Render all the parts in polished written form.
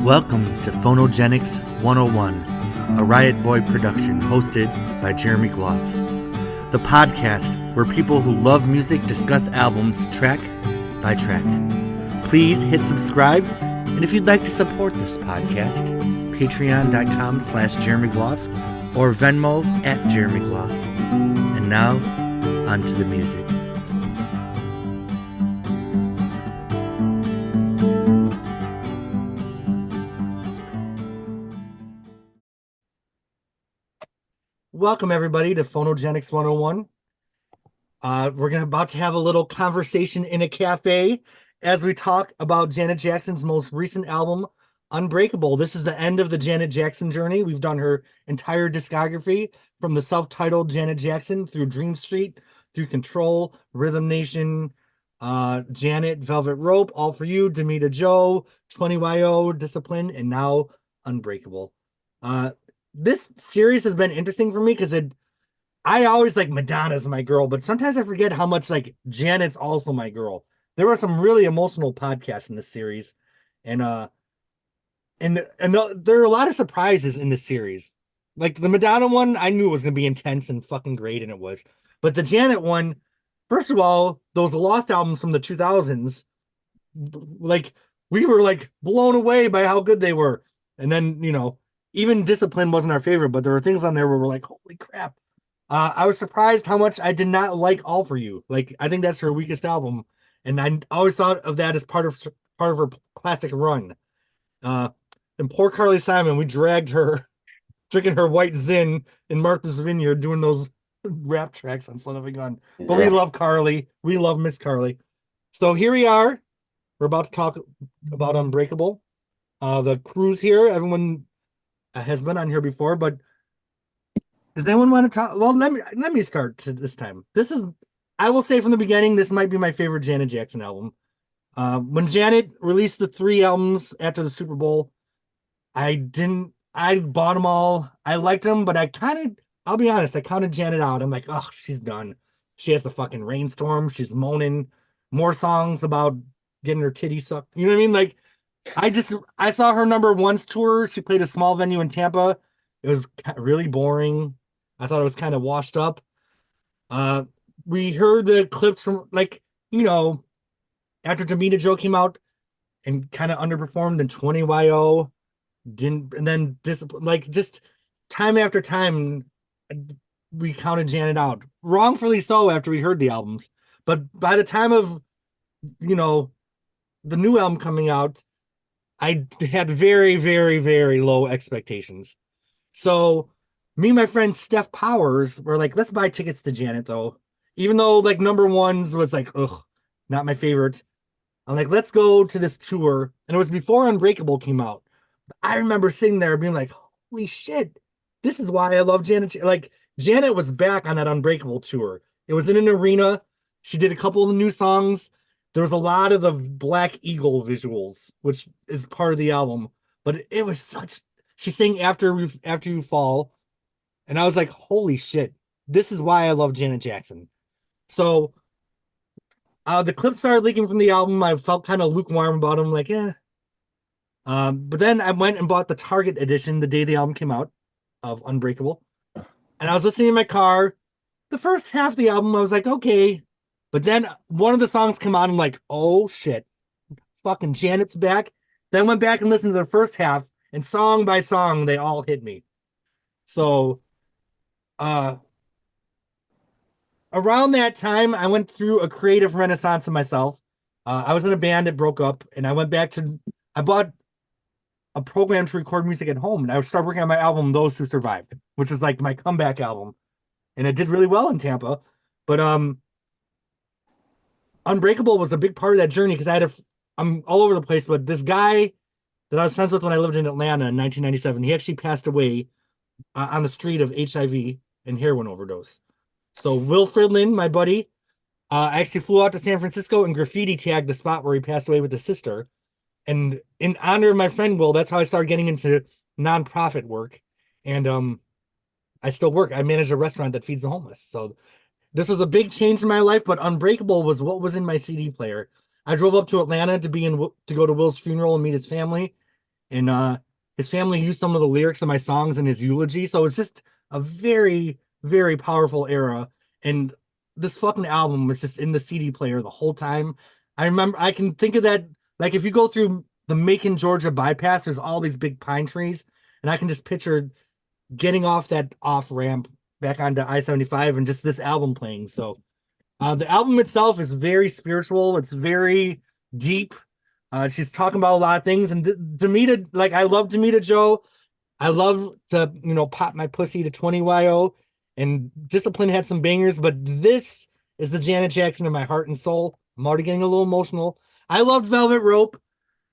Welcome to Phonogenics 101, a Riotboy production hosted by Jeremy Gloff. The podcast where people who love music discuss albums track by track. Please hit subscribe, and if you'd like to support this podcast, patreon.com/Jeremy Gloff or Venmo @Jeremy Gloff. And now, on to the music. Welcome, everybody, to Phonogenics 101. We're about to have a little conversation in a cafe as we talk about Janet Jackson's most recent album, Unbreakable. This is the end of the Janet Jackson journey. We've done her entire discography from the self-titled Janet Jackson through Dream Street, through Control, Rhythm Nation, Janet, Velvet Rope, All For You, Demita Joe, 20YO, Discipline, and now Unbreakable. This series has been interesting for me because I always like Madonna's my girl, but sometimes I forget how much like Janet's also my girl. There were some really emotional podcasts in this series, and there are a lot of surprises in this series. Like the Madonna one, I knew it was gonna be intense and fucking great, and it was. But the Janet one, first of all, those lost albums from the 2000s, like we were like blown away by how good they were, and then even Discipline wasn't our favorite, but there were things on there where we're like, holy crap. I was surprised how much I did not like All For You. Like, I think that's her weakest album. And I always thought of that as part of her classic run. And poor Carly Simon, we dragged her, drinking her white Zin in Martha's Vineyard, doing those rap tracks on Son of a Gun. But we love Carly. We love Miss Carly. So here we are. We're about to talk about Unbreakable. The crew's here. Everyone has been on here before, but does anyone want to talk? Well, let me start this time. I will say from the beginning, this might be my favorite Janet Jackson album. When Janet released the 3 albums after the Super Bowl, I bought them all. I liked them, but I'll be honest, I counted Janet out. I'm like, oh, she's done. She has the fucking rainstorm. She's moaning. More songs about getting her titty sucked. You know what I mean? Like, I saw her number one's tour. She played a small venue in Tampa. It was really boring. I thought it was kind of washed up. We heard the clips from after Demita Joe came out and kind of underperformed, and 20YO didn't, and then Discipline, like just time after time, we counted Janet out. Wrongfully so after we heard the albums. But by the time of, the new album coming out, I had very, very, very low expectations. So me and my friend Steph Powers were like, let's buy tickets to Janet, though. Even though like number ones was like, ugh, not my favorite. I'm like, let's go to this tour. And it was before Unbreakable came out. I remember sitting there being like, holy shit, this is why I love Janet. Like, Janet was back on that Unbreakable tour. It was in an arena. She did a couple of the new songs. There was a lot of the Black Eagle visuals, which is part of the album, but it was she sang After You Fall. And I was like, holy shit, this is why I love Janet Jackson. So the clips started leaking from the album. I felt kind of lukewarm about them, like, yeah. But then I went and bought the Target edition the day the album came out of Unbreakable. And I was listening in my car. The first half of the album, I was like, okay. But then one of the songs came out, and I'm like, oh shit, fucking Janet's back. Then went back and listened to the first half, and song by song, they all hit me. So, around that time, I went through a creative renaissance of myself. I was in a band that broke up, and I bought a program to record music at home, and I started working on my album, Those Who Survived, which is like my comeback album. And it did really well in Tampa. But, Unbreakable was a big part of that journey because I'm all over the place, but this guy that I was friends with when I lived in Atlanta in 1997, he actually passed away on the street of HIV and heroin overdose. So Will Fridlin, my buddy, I actually flew out to San Francisco and graffiti tagged the spot where he passed away with his sister. And in honor of my friend Will, that's how I started getting into nonprofit work. And I still work. I manage a restaurant that feeds the homeless. So this was a big change in my life, but Unbreakable was what was in my CD player. I drove up to Atlanta to go to Will's funeral and meet his family. and his family used some of the lyrics of my songs in his eulogy. So it's just a very, very powerful era. And this fucking album was just in the CD player the whole time. I remember I can think of that, like if you go through the Macon, Georgia bypass, there's all these big pine trees, and I can just picture getting off that off ramp back onto I-75 and just this album playing. So the album itself is very spiritual. It's very deep. She's talking about a lot of things. And Demita, like I love Demita Joe. I love to, pop my pussy to 20YO, and Discipline had some bangers, but this is the Janet Jackson in my heart and soul. I'm already getting a little emotional. I loved Velvet Rope.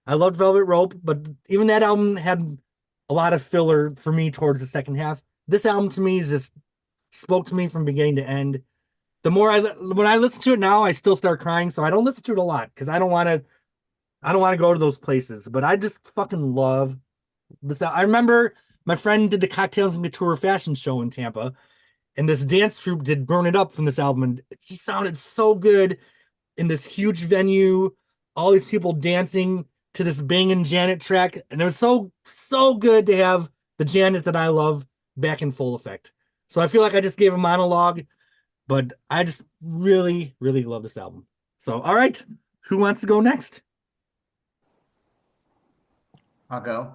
But even that album had a lot of filler for me towards the second half. This album to me just spoke to me from beginning to end. When I listen to it now, I still start crying, so I don't listen to it a lot because I don't want to go to those places. But I just fucking love this. I remember my friend did the Cocktails and Couture fashion show in Tampa, and this dance troupe did Burn It Up from this album, and it just sounded so good in this huge venue, all these people dancing to this banging Janet track, and it was so good to have the Janet that I love back in full effect. So I feel like I just gave a monologue, but I just really, really love this album. So, all right, who wants to go next? I'll go.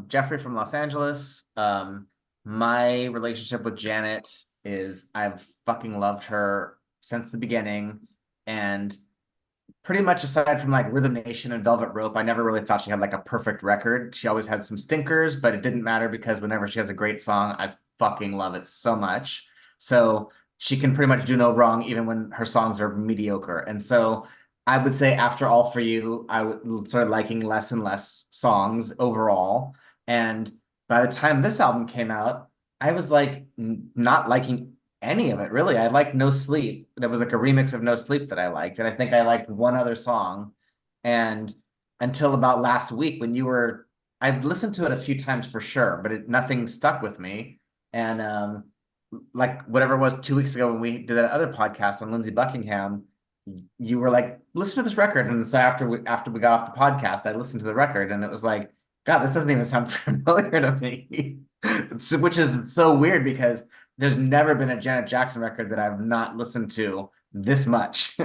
Jeffrey from Los Angeles. My relationship with Janet is I've fucking loved her since the beginning. And pretty much aside from like Rhythm Nation and Velvet Rope, I never really thought she had like a perfect record. She always had some stinkers, but it didn't matter because whenever she has a great song, I fucking love it so much. So she can pretty much do no wrong, even when her songs are mediocre. And so I would say after All For You, I would start liking less and less songs overall. And by the time this album came out, I was like not liking any of it really. I liked No Sleep. There was like a remix of No Sleep that I liked, and I think I liked one other song. And until about last week, when I'd listened to it a few times for sure, but nothing stuck with me. And like whatever it was 2 weeks ago when we did that other podcast on Lindsey Buckingham, you were like, listen to this record. And so after we got off the podcast, I listened to the record, and it was like, God, this doesn't even sound familiar to me. Which is so weird because there's never been a Janet Jackson record that I've not listened to this much.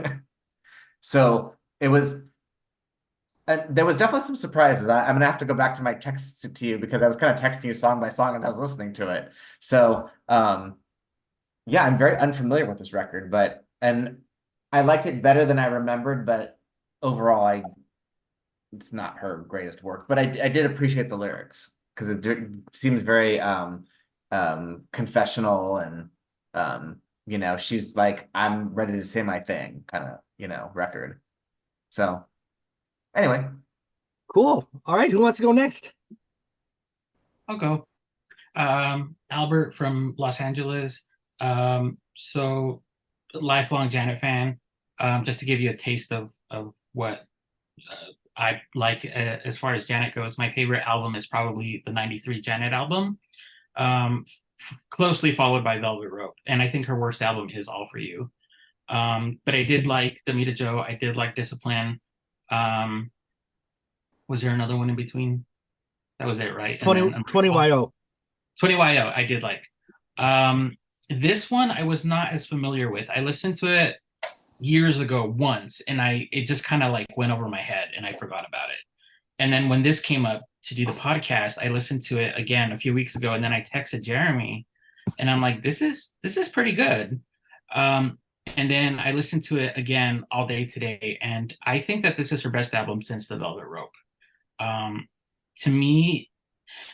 So it was, there was definitely some surprises. I'm going to have to go back to my texts to you because I was kind of texting you song by song as I was listening to it. So yeah, I'm very unfamiliar with this record, and I liked it better than I remembered, but overall, it's not her greatest work. But I did appreciate the lyrics because it seems very confessional, and she's like, I'm ready to say my thing kind of record. So anyway. Cool. All right, who wants to go next? I'll go. Albert from Los Angeles. So lifelong Janet fan. Just to give you a taste of what I like as far as Janet goes, my favorite album is probably the '93 Janet album, closely followed by Velvet Rope. And I think her worst album is All For You. But I did like Demita Joe. I did like Discipline. Was there another one in between? That was it, right? 20YO. 20YO, I did like. This one I was not as familiar with. I listened to it years ago once, and it just kind of like went over my head and I forgot about it. And then when this came up to do the podcast, I listened to it again a few weeks ago, and then I texted Jeremy and I'm like, this is pretty good. And then I listened to it again all day today, and I think that this is her best album since the Velvet Rope. To me,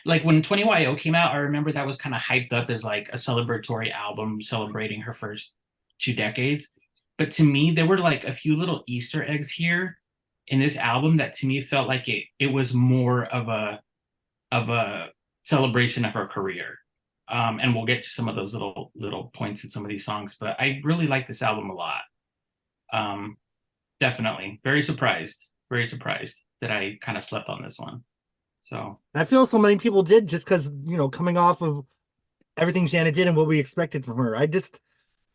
like when 20YO came out, I remember that was kind of hyped up as like a celebratory album celebrating her first 2 decades. But to me, there were like a few little Easter eggs here in this album that to me felt like it was more of a celebration of her career. And we'll get to some of those little points in some of these songs, but I really like this album a lot. Definitely very surprised that I kind of slept on this one. So I feel so many people did, just because coming off of everything Janet did and what we expected from her. I just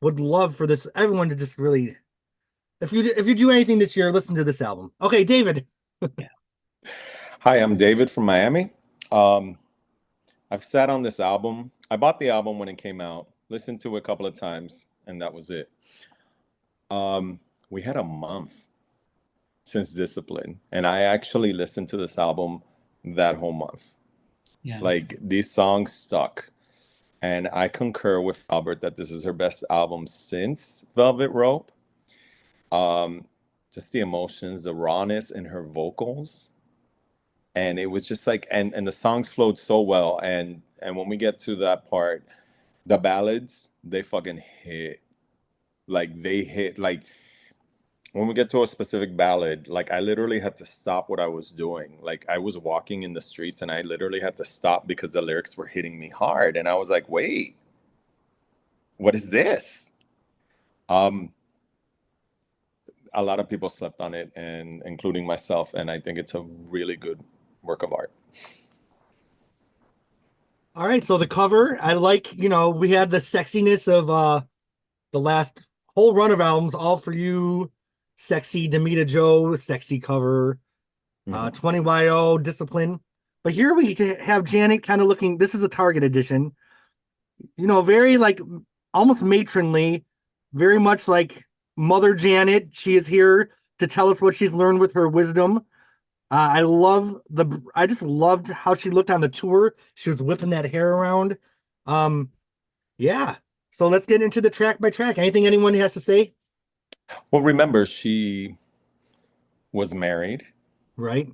would love for everyone to just really, if you do anything this year, listen to this album. Okay, David. Yeah. Hi, I'm David from Miami. Um, I've sat on this album. I bought the album when it came out, listened to it a couple of times, and that was it. We had a month since Discipline, and I actually listened to this album that whole month. Yeah. Like these songs stuck, and I concur with Albert that this is her best album since Velvet Rope. Um, just the emotions, the rawness in her vocals. And it was just like and the songs flowed so well and when we get to that part, the ballads, they fucking hit. Like they hit. Like when we get to a specific ballad, like I literally had to stop what I was doing. Like I was walking in the streets and I literally had to stop because the lyrics were hitting me hard and I was like, wait, what is this? um a lot of people slept on it, and including myself, and I think it's a really good work of art. All right, so the cover, I like, we had the sexiness of the last whole run of albums, All For You, sexy Demita Joe, sexy cover, Mhm. 20YO, Discipline. But here we have Janet kind of looking, this is a Target edition, very like almost matronly, very much like Mother Janet. She is here to tell us what she's learned with her wisdom. I just loved how she looked on the tour. She was whipping that hair around. Um, yeah. So let's get into the track by track. Anything anyone has to say? Well, remember, she was married. Right.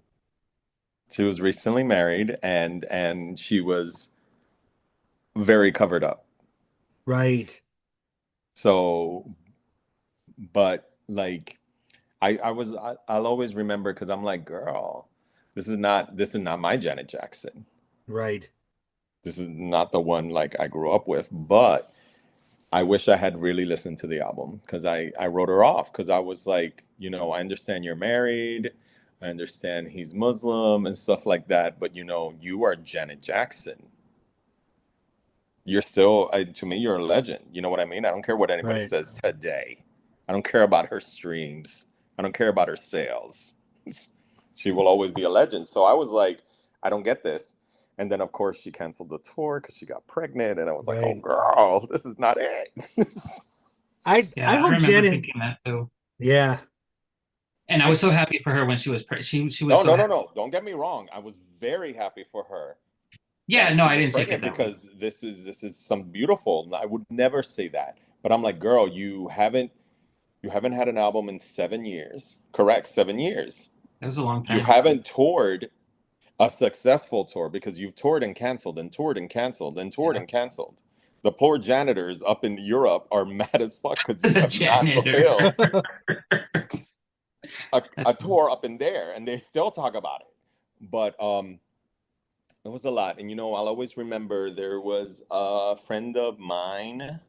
She was recently married, and she was very covered up. Right. So, but like I'll always remember because I'm like, girl, this is not my Janet Jackson. Right. This is not the one like I grew up with. But I wish I had really listened to the album because I wrote her off because I was like, I understand you're married. I understand he's Muslim and stuff like that. But, you are Janet Jackson. You're still, to me, you're a legend. You know what I mean? I don't care what anybody Right. says today. I don't care about her streams. I don't care about her sales. She will always be a legend. So I was like, I don't get this. And then, of course, she canceled the tour because she got pregnant. And I was like, oh, Right. girl, this is not it. I Yeah, I hope remember Janet. thinking that too. Yeah. And I I was so happy for her when she was she was No, so no, no, happy. no. Don't get me wrong. I was very happy for her Yeah, that no, she I was didn't take it pregnant that way. because this is some beautiful. I would never say that. But I'm like, girl, you haven't had an album in 7 years. Correct, 7 years. It was a long You time. haven't toured a successful tour because you've toured and canceled and toured and canceled and toured Yeah. and canceled. The poor janitors up in Europe are mad as fuck because you The have not janitor. fulfilled a tour up in there, and they still talk about it. But it was a lot, and I'll always remember there was a friend of mine,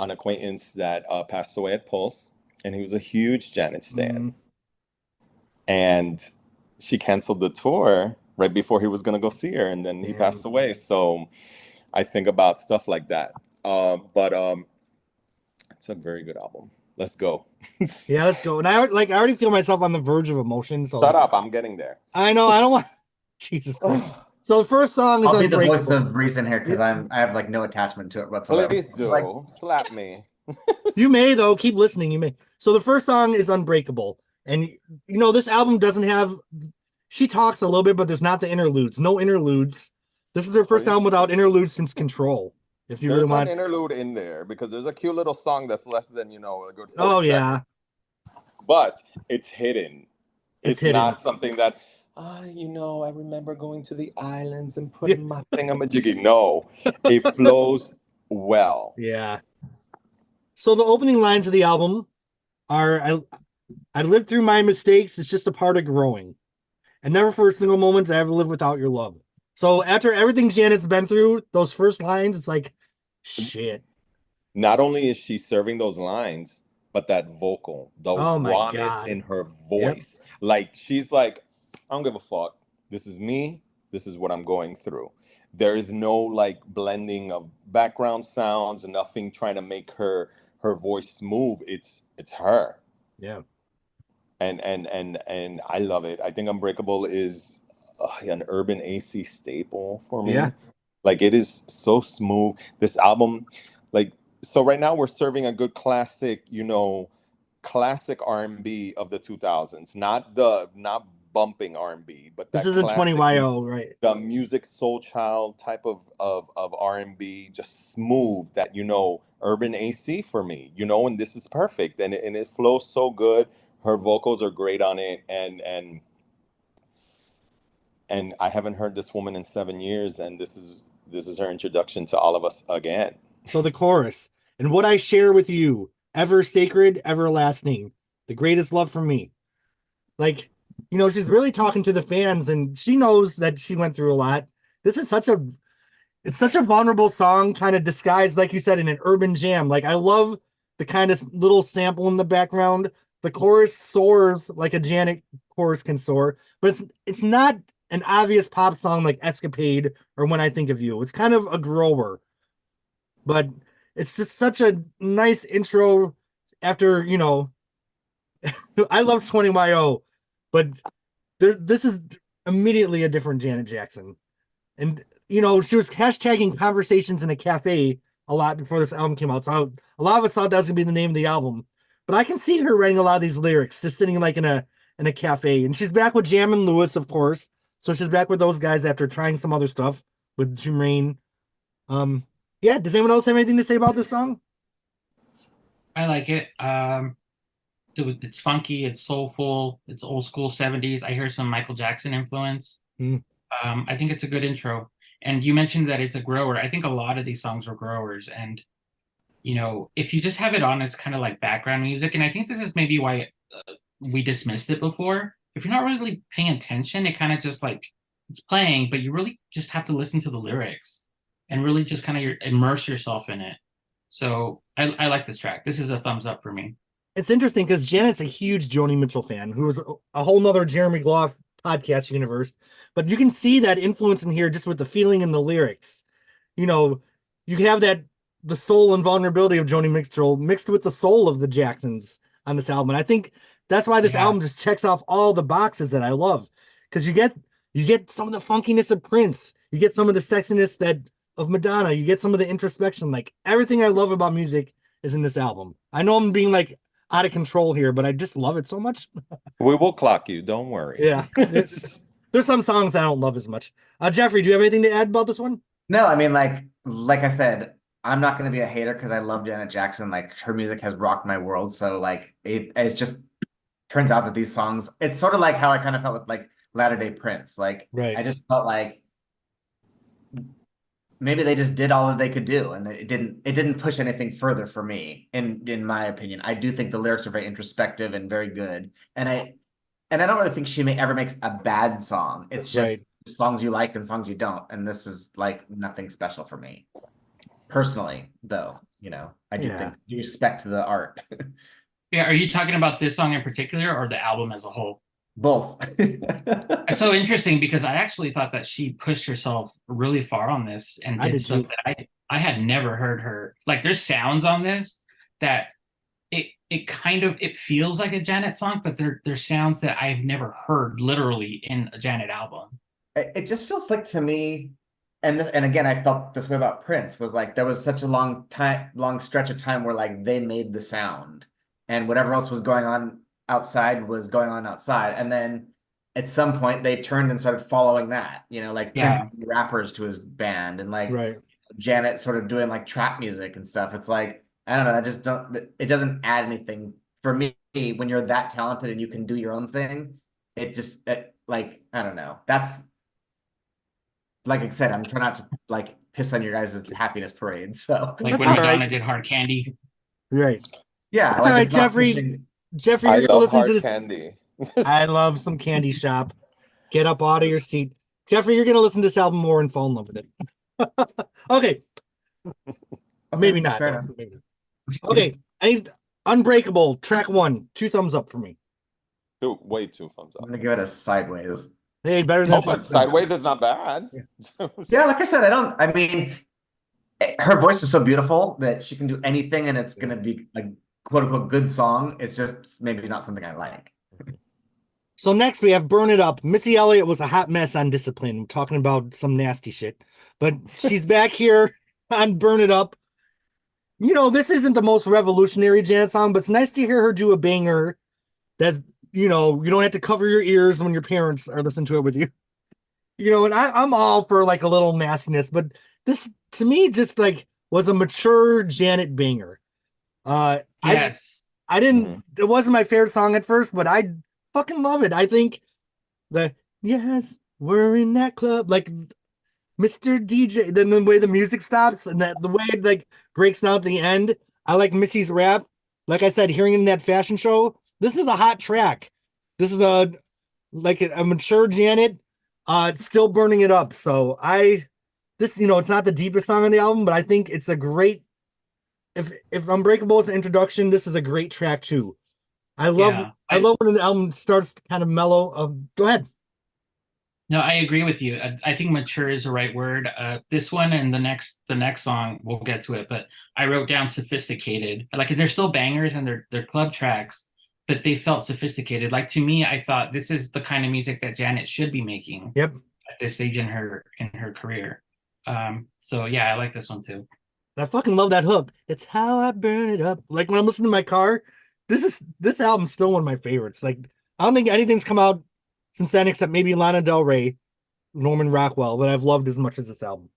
an acquaintance that passed away at Pulse, and he was a huge Janet stan, Mm, and she canceled the tour right before he was gonna go see her, and then he damn. passed away. So I think about stuff like that. But it's a very good album. Let's go. Yeah, let's go. And I already feel myself on the verge of emotion. So Shut up! I'm getting there. I know I don't want Jesus Christ. So the first song is I'll be the voice Unbreakable. of reason here because Yeah, I have like no attachment to it whatsoever. Please Like, do slap me. you may though. Keep listening. You may. So the first song is Unbreakable, and this album doesn't have. She talks a little bit, but there's not the interludes. No interludes. This is her first album without interludes since Control. If you really There's an want. interlude in there because there's a cute little song that's less than, a good 40 Oh seconds. yeah, But it's hidden. it's It's hidden. not something that, I remember going to the islands and putting my thingamajiggy. No, it flows well. Yeah. So the opening lines of the album are I lived through my mistakes. It's just a part of growing. And never for a single moment I ever lived without your love. So after everything Janet's been through, those first lines, it's like, shit. Not only is she serving those lines, but that vocal, the Oh my rawness God. in her Yep. voice. Like, she's like, I don't give a fuck. This is me. This is what I'm going through. There is no like blending of background sounds and nothing trying to make her voice smooth. It's her. Yeah. and I love it. I think Unbreakable is an urban AC staple for me. Yeah. Like it is so smooth. This album, like so right now we're serving a good classic, classic R&B of the 2000s, not bumping R&B, but This that is the classic 20YO, right? the music soul child type of R&B, just smooth, that urban AC for me, and this is perfect, and it flows so good. Her vocals are great on it, and I haven't heard this woman in 7 years, and this is her introduction to all of us again. So the chorus, and what I share with you, ever sacred, everlasting, the greatest love for me. Like, she's really talking to the fans, and she knows that she went through a lot. This is it's such a vulnerable song, kind of disguised, like you said, in an urban jam. Like, I love the kind of little sample in the background. The chorus soars like a Janet chorus can soar, but it's not an obvious pop song like Escapade or When I Think of You. It's kind of a grower, but it's just such a nice intro after, I love 20YO, but this is immediately a different Janet Jackson. And, she was hashtagging conversations in a cafe a lot before this album came out. So a lot of us thought that was going to be the name of the album. But I can see her writing a lot of these lyrics, just sitting like in a cafe. And she's back with Jam and Lewis, of course. So she's back with those guys after trying some other stuff with Jermaine. Yeah, does anyone else have anything to say about this song? I like it. It's funky, it's soulful, it's old school 70s. I hear some Michael Jackson influence. Mm. I think it's a good intro. And you mentioned that it's a grower. I think a lot of these songs are growers. And, if you just have it on as kind of like background music, and I think this is maybe why we dismissed it before. If you're not really paying attention, it kind of just like it's playing, but you really just have to listen to the lyrics and really just kind of immerse yourself in it. So I like this track. This is a thumbs up for me. It's interesting because Janet's a huge Joni Mitchell fan, who was a whole nother Jeremy Gloff podcast universe. But you can see that influence in here just with the feeling and the lyrics. You have the soul and vulnerability of Joni Mitchell mixed with the soul of the Jacksons on this album. And I think that's why this album just checks off all the boxes that I love. Because you get some of the funkiness of Prince, you get some of the sexiness of Madonna, you get some of the introspection. Like everything I love about music is in this album. I know I'm being like out of control here, but I just love it so much. We will clock you, don't worry. Yeah. There's some songs I don't love as much. Jeffrey, do you have anything to add about this one? No, I mean, like I said, I'm not going to be a hater because I love Janet Jackson. Like her music has rocked my world. So like it just turns out that these songs, it's sort of like how I kind of felt with like Latter Day Prince. Like Right. I just felt like maybe they just did all that they could do, and it didn't push anything further for me, in my opinion. I do think the lyrics are very introspective and very good, and I don't really think she ever makes a bad song. It's just songs you like and songs you don't, and this is like nothing special for me personally, though. I do think you respect the art. Yeah, are you talking about this song in particular or the album as a whole? Both. It's so interesting because I actually thought that she pushed herself really far on this and did stuff that I had never heard her. Like there's sounds on this that it feels like a Janet song, but they're sounds that I've never heard literally in a Janet album. It just feels like to me, and again, I felt this way about Prince, was like there was such a long stretch of time where like they made the sound and whatever else was going on outside was going on outside, and then at some point they turned and started following that, like Prince rappers to his band, and like Janet sort of doing like trap music and stuff. It's like, I don't know, it doesn't add anything for me when you're that talented and you can do your own thing. Like, I don't know, that's like I said, I'm trying not to like piss on your guys' happiness parade. So like when Madonna did Hard Candy. Right. Yeah. That's all right, Jeffrey. Jeffrey, I you're gonna love listen hard to candy. I love some Candy Shop. Get up out of your seat. Jeffrey, you're gonna listen to this album more and fall in love with it. Okay. Maybe not. Maybe not. Okay. Unbreakable, track 1, 2 thumbs up for me. Way 2 thumbs up. I'm gonna give it a sideways. Hey, better than but sideways is not bad. Yeah, like I said, I mean, her voice is so beautiful that she can do anything and it's gonna be like quote unquote good song. It's just maybe not something I like. So next we have Burn It Up. Missy Elliott was a hot mess on Discipline, talking about some nasty shit. But she's back here on Burn It Up. You know, this isn't the most revolutionary Janet song, but it's nice to hear her do a banger that, you know, you don't have to cover your ears when your parents are listening to it with you. You know, and I'm all for like a little nastiness, but this to me just like was a mature Janet banger. Yes. I didn't, it wasn't my favorite song at first, but I fucking love it. I think the yes, we're in that club, like Mr. DJ, then the way the music stops and that the way it like breaks down at the end. I like Missy's rap. Like I said, hearing it in that fashion show, this is a hot track. This is a like a mature Janet, still burning it up. So this, you know, it's not the deepest song on the album, but I think it's a great, if Unbreakable is an introduction, this is a great track too. I love when an album starts kind of mellow. Go ahead. No, I agree with you. I think mature is the right word. This one and the next song, we'll get to it, but I wrote down sophisticated. Like they're still bangers and they're club tracks, but they felt sophisticated. Like to me, I thought this is the kind of music that Janet should be making. Yep. At this stage in her career. So yeah, I like this one too. I fucking love that hook. It's how I burn it up. Like when I'm listening to my car, this album's still one of my favorites. Like I don't think anything's come out since then except maybe Lana Del Rey, Norman Rockwell, that I've loved as much as this album.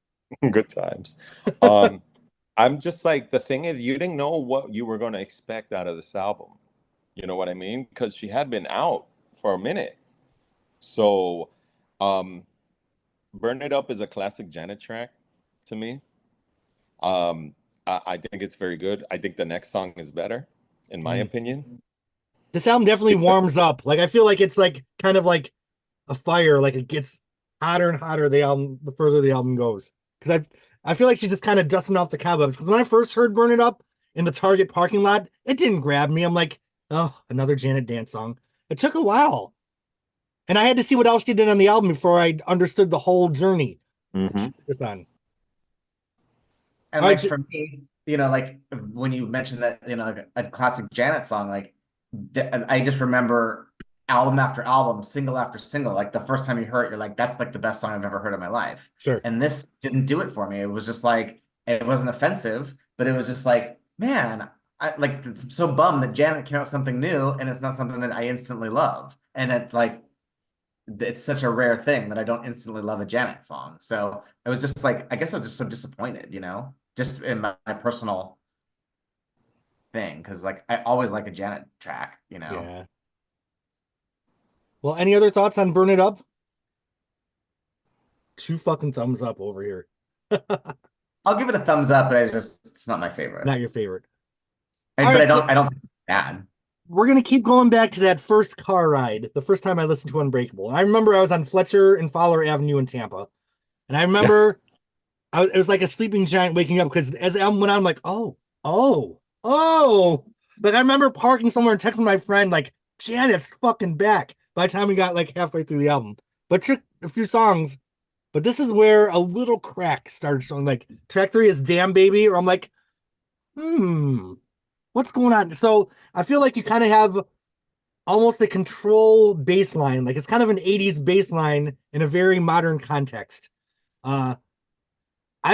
Good times. I'm just like, the thing is, you didn't know what you were going to expect out of this album. You know what I mean? Because she had been out for a minute. So, Burn It Up is a classic Janet track to me. I think it's very good. I think the next song is better, in my opinion. This album definitely warms up. Like I feel like it's like kind of like a fire. Like it gets hotter and hotter the further the album goes. Because I feel like she's just kind of dusting off the cobwebs. Because when I first heard Burn It Up in the Target parking lot, it didn't grab me. I'm like, oh, another Janet dance song. It took a while. And I had to see what else she did on the album before I understood the whole journey. It's on. And like for me, you know, like when you mentioned that, you know, like a classic Janet song, like I just remember album after album, single after single. Like the first time you heard it, you're like, that's like the best song I've ever heard in my life. Sure. And this didn't do it for me. It was just like, it wasn't offensive, but it was just like, man, I'm so bummed that Janet came out with something new and it's not something that I instantly love. And it's like, it's such a rare thing that I don't instantly love a Janet song. So it was just like, I guess I was just so disappointed, you know, just in my personal thing. Cause like, I always like a Janet track, you know? Yeah. Well, any other thoughts on Burn It Up? 2 fucking thumbs up over here. I'll give it a thumbs up, but it's not my favorite. Not your favorite. But right, I don't think it's bad. We're going to keep going back to that first car ride, the first time I listened to Unbreakable. And I remember I was on Fletcher and Fowler Avenue in Tampa. And I remember it was like a sleeping giant waking up because as the album went on, I'm like, oh. Like I remember parking somewhere and texting my friend, like, Janet's fucking back by the time we got like halfway through the album. But took a few songs. But this is where a little crack started showing. Like track 3 is Damn Baby, or I'm like, what's going on? So I feel like you kind of have almost a control bass line. Like it's kind of an 80s bass line in a very modern context. I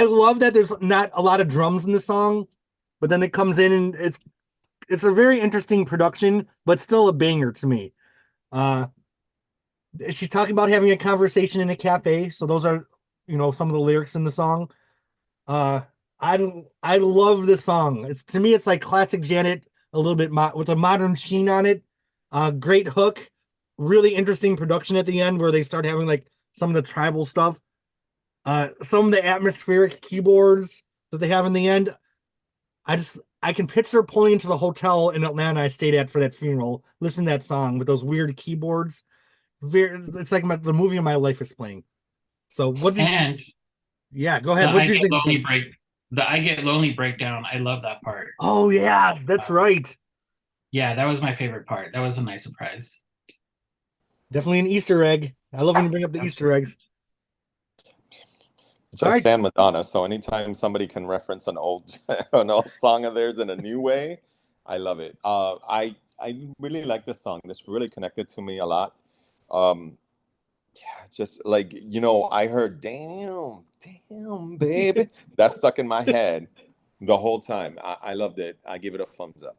love that there's not a lot of drums in the song, but then it comes in and it's a very interesting production, but still a banger to me. She's talking about having a conversation in a cafe. So those are, you know, some of the lyrics in the song. I love this song. To me, it's like classic Janet, a little bit with a modern sheen on it. Great hook, really interesting production at the end where they start having like some of the tribal stuff. Some of the atmospheric keyboards that they have in the end. I can picture pulling into the hotel in Atlanta I stayed at for that funeral, listen to that song with those weird keyboards. It's like the movie of my life is playing. So yeah, go ahead. What do you think? The I Get Lonely breakdown, I love that part. Oh yeah, that's right. Yeah, that was my favorite part. That was a nice surprise. Definitely an Easter egg. I love when you bring up the Easter eggs. I stand Madonna, so anytime somebody can reference an old song of theirs in a new way, I love it. I really like this song. This really connected to me a lot. Yeah, just like, I heard damn, baby. That stuck in my head the whole time. I loved it. I give it a thumbs up.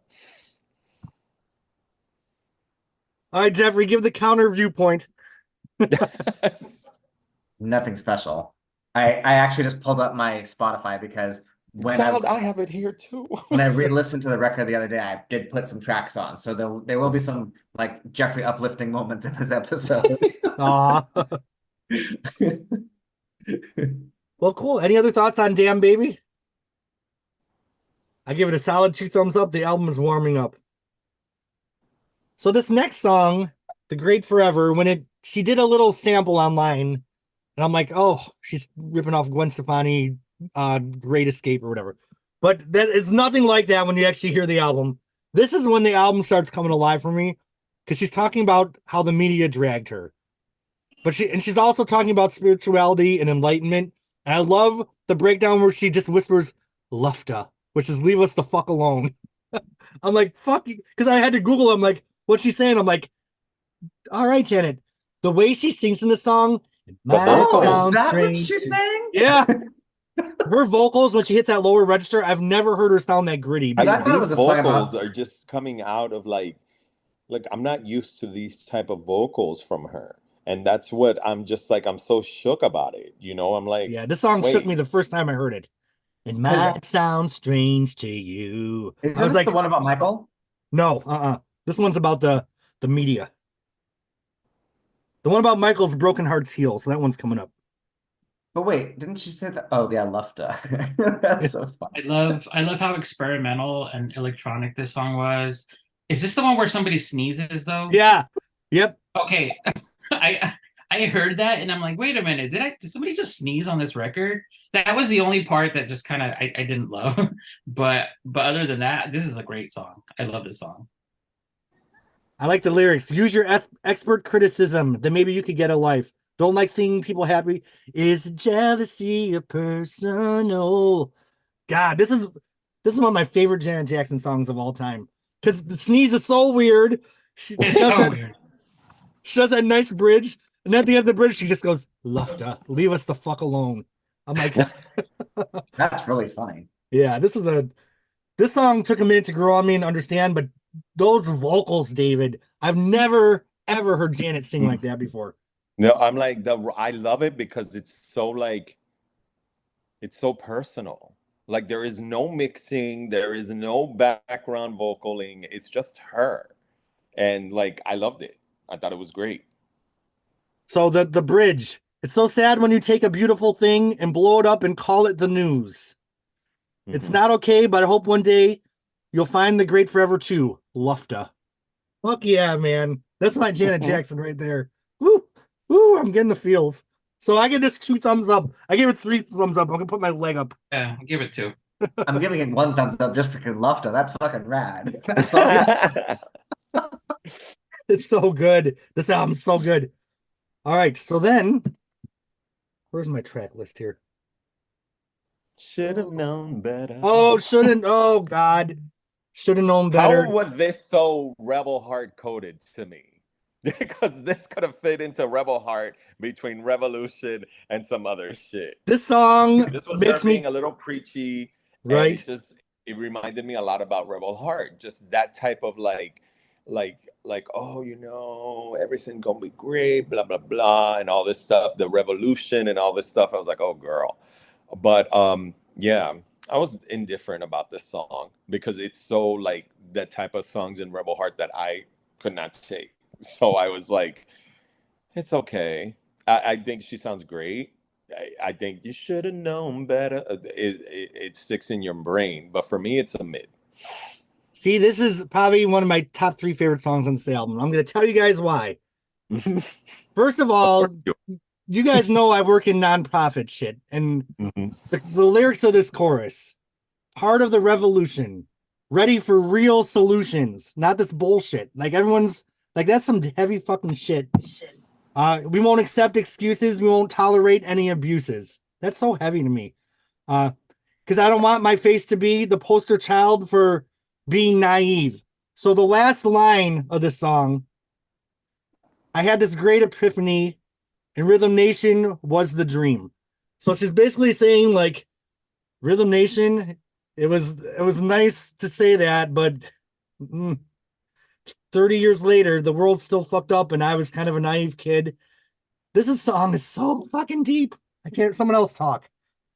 All right, Jeffrey, give the counter viewpoint. Nothing special. I actually just pulled up my Spotify because when Child, I have it here too. when I re-listened to the record the other day, I did put some tracks on. So there will be some like Jeffrey uplifting moments in this episode. Aw. Well, cool. Any other thoughts on Damn Baby? I give it a solid 2 thumbs up. The album is warming up. So this next song, The Great Forever, she did a little sample online, and I'm like, oh, she's ripping off Gwen Stefani, Great Escape or whatever. But that it's nothing like that when you actually hear the album. This is when the album starts coming alive for me, because she's talking about how the media dragged her. But she's also talking about spirituality and enlightenment. And I love the breakdown where she just whispers "Lufta," which is "leave us the fuck alone." I'm like, fuck you, because I had to Google. I'm like, what's she saying? I'm like, all right, Janet. The way she sings in the song, it might vocals. Is sound that what strange. she's saying? Yeah. Her vocals, when she hits that lower register, I've never heard her sound that gritty. I thought it was These a song about- vocals are just coming out of like I'm not used to these type of vocals from her. And that's what I'm just like, I'm so shook about it. I'm like, Yeah, this song shook wait. me the first time I heard it. It might sound strange to you. Is I was this like, the one about Michael? no, This one's about the media. The one about Michael's Broken Hearts Heal, so that one's coming up. But wait, didn't she say that? Oh yeah, Lufta. That's so fun. I love how experimental and electronic this song was. Is this the one where somebody sneezes though? Yeah. Yep. Okay. I heard that and I'm like, wait a minute, did somebody just sneeze on this record? That was the only part that just kind of I didn't love. But other than that, this is a great song. I love this song. I like the lyrics. Use your expert criticism, then maybe you could get a life. Don't like seeing people happy. Is jealousy a personal? God, this is one of my favorite Janet Jackson songs of all time. Because the sneeze is so weird. It's so weird. She does that nice bridge, and at the end of the bridge, she just goes, "Lufta, leave us the fuck alone." I'm like, That's really funny. yeah, this song took a minute to grow on me and understand, but those vocals, David, I've never ever heard Janet sing like that before. No, I'm like, I love it because it's so it's so personal. Like there is no mixing, there is no background vocaling. It's just her. And like, I loved it. I thought it was great. So the bridge, it's so sad when you take a beautiful thing and blow it up and call it the news. It's not okay, but I hope one day you'll find the great forever too. Lufta. Fuck yeah, man. That's my Janet Jackson right there. Woo, woo, I'm getting the feels. So I give this 2 thumbs up. I gave it 3 thumbs up. I'm gonna put my leg up. Yeah, I'll give it 2. I'm giving it 1 thumbs up just because Lufta. That's fucking rad. It's so good. This album's so good. All right, so then where's my track list here? Should have known better. Oh, shouldn't. Oh God, should have known better. How was this so Rebel Heart coded to me? Because this could have fit into Rebel Heart between Revolution and some other shit. This song This was makes her me being a little preachy, right. And it reminded me a lot about Rebel Heart. Just that type of like, oh, everything gonna be great, blah blah blah, and all this stuff. The revolution and all this stuff. I was like, oh girl, but yeah, I was indifferent about this song because it's so like the type of songs in Rebel Heart that I could not take. So I was like, it's okay. I think she sounds great. I think you should have known better. It sticks in your brain, but for me, it's a mid. See, this is probably one of my top 3 favorite songs on this album. I'm going to tell you guys why. First of all, you guys know I work in nonprofit shit, and the lyrics of this chorus: "Heart of the revolution, ready for real solutions, not this bullshit." Like everyone's like, that's some heavy fucking shit. We won't accept excuses. We won't tolerate any abuses. That's so heavy to me. Because I don't want my face to be the poster child for being naive. So the last line of this song I had this great epiphany, and Rhythm Nation was the dream. So she's basically saying like, Rhythm Nation, it was nice to say that, but 30 years later, the world's still fucked up, and I was kind of a naive kid. Song is so fucking deep. I can't. Someone else talk.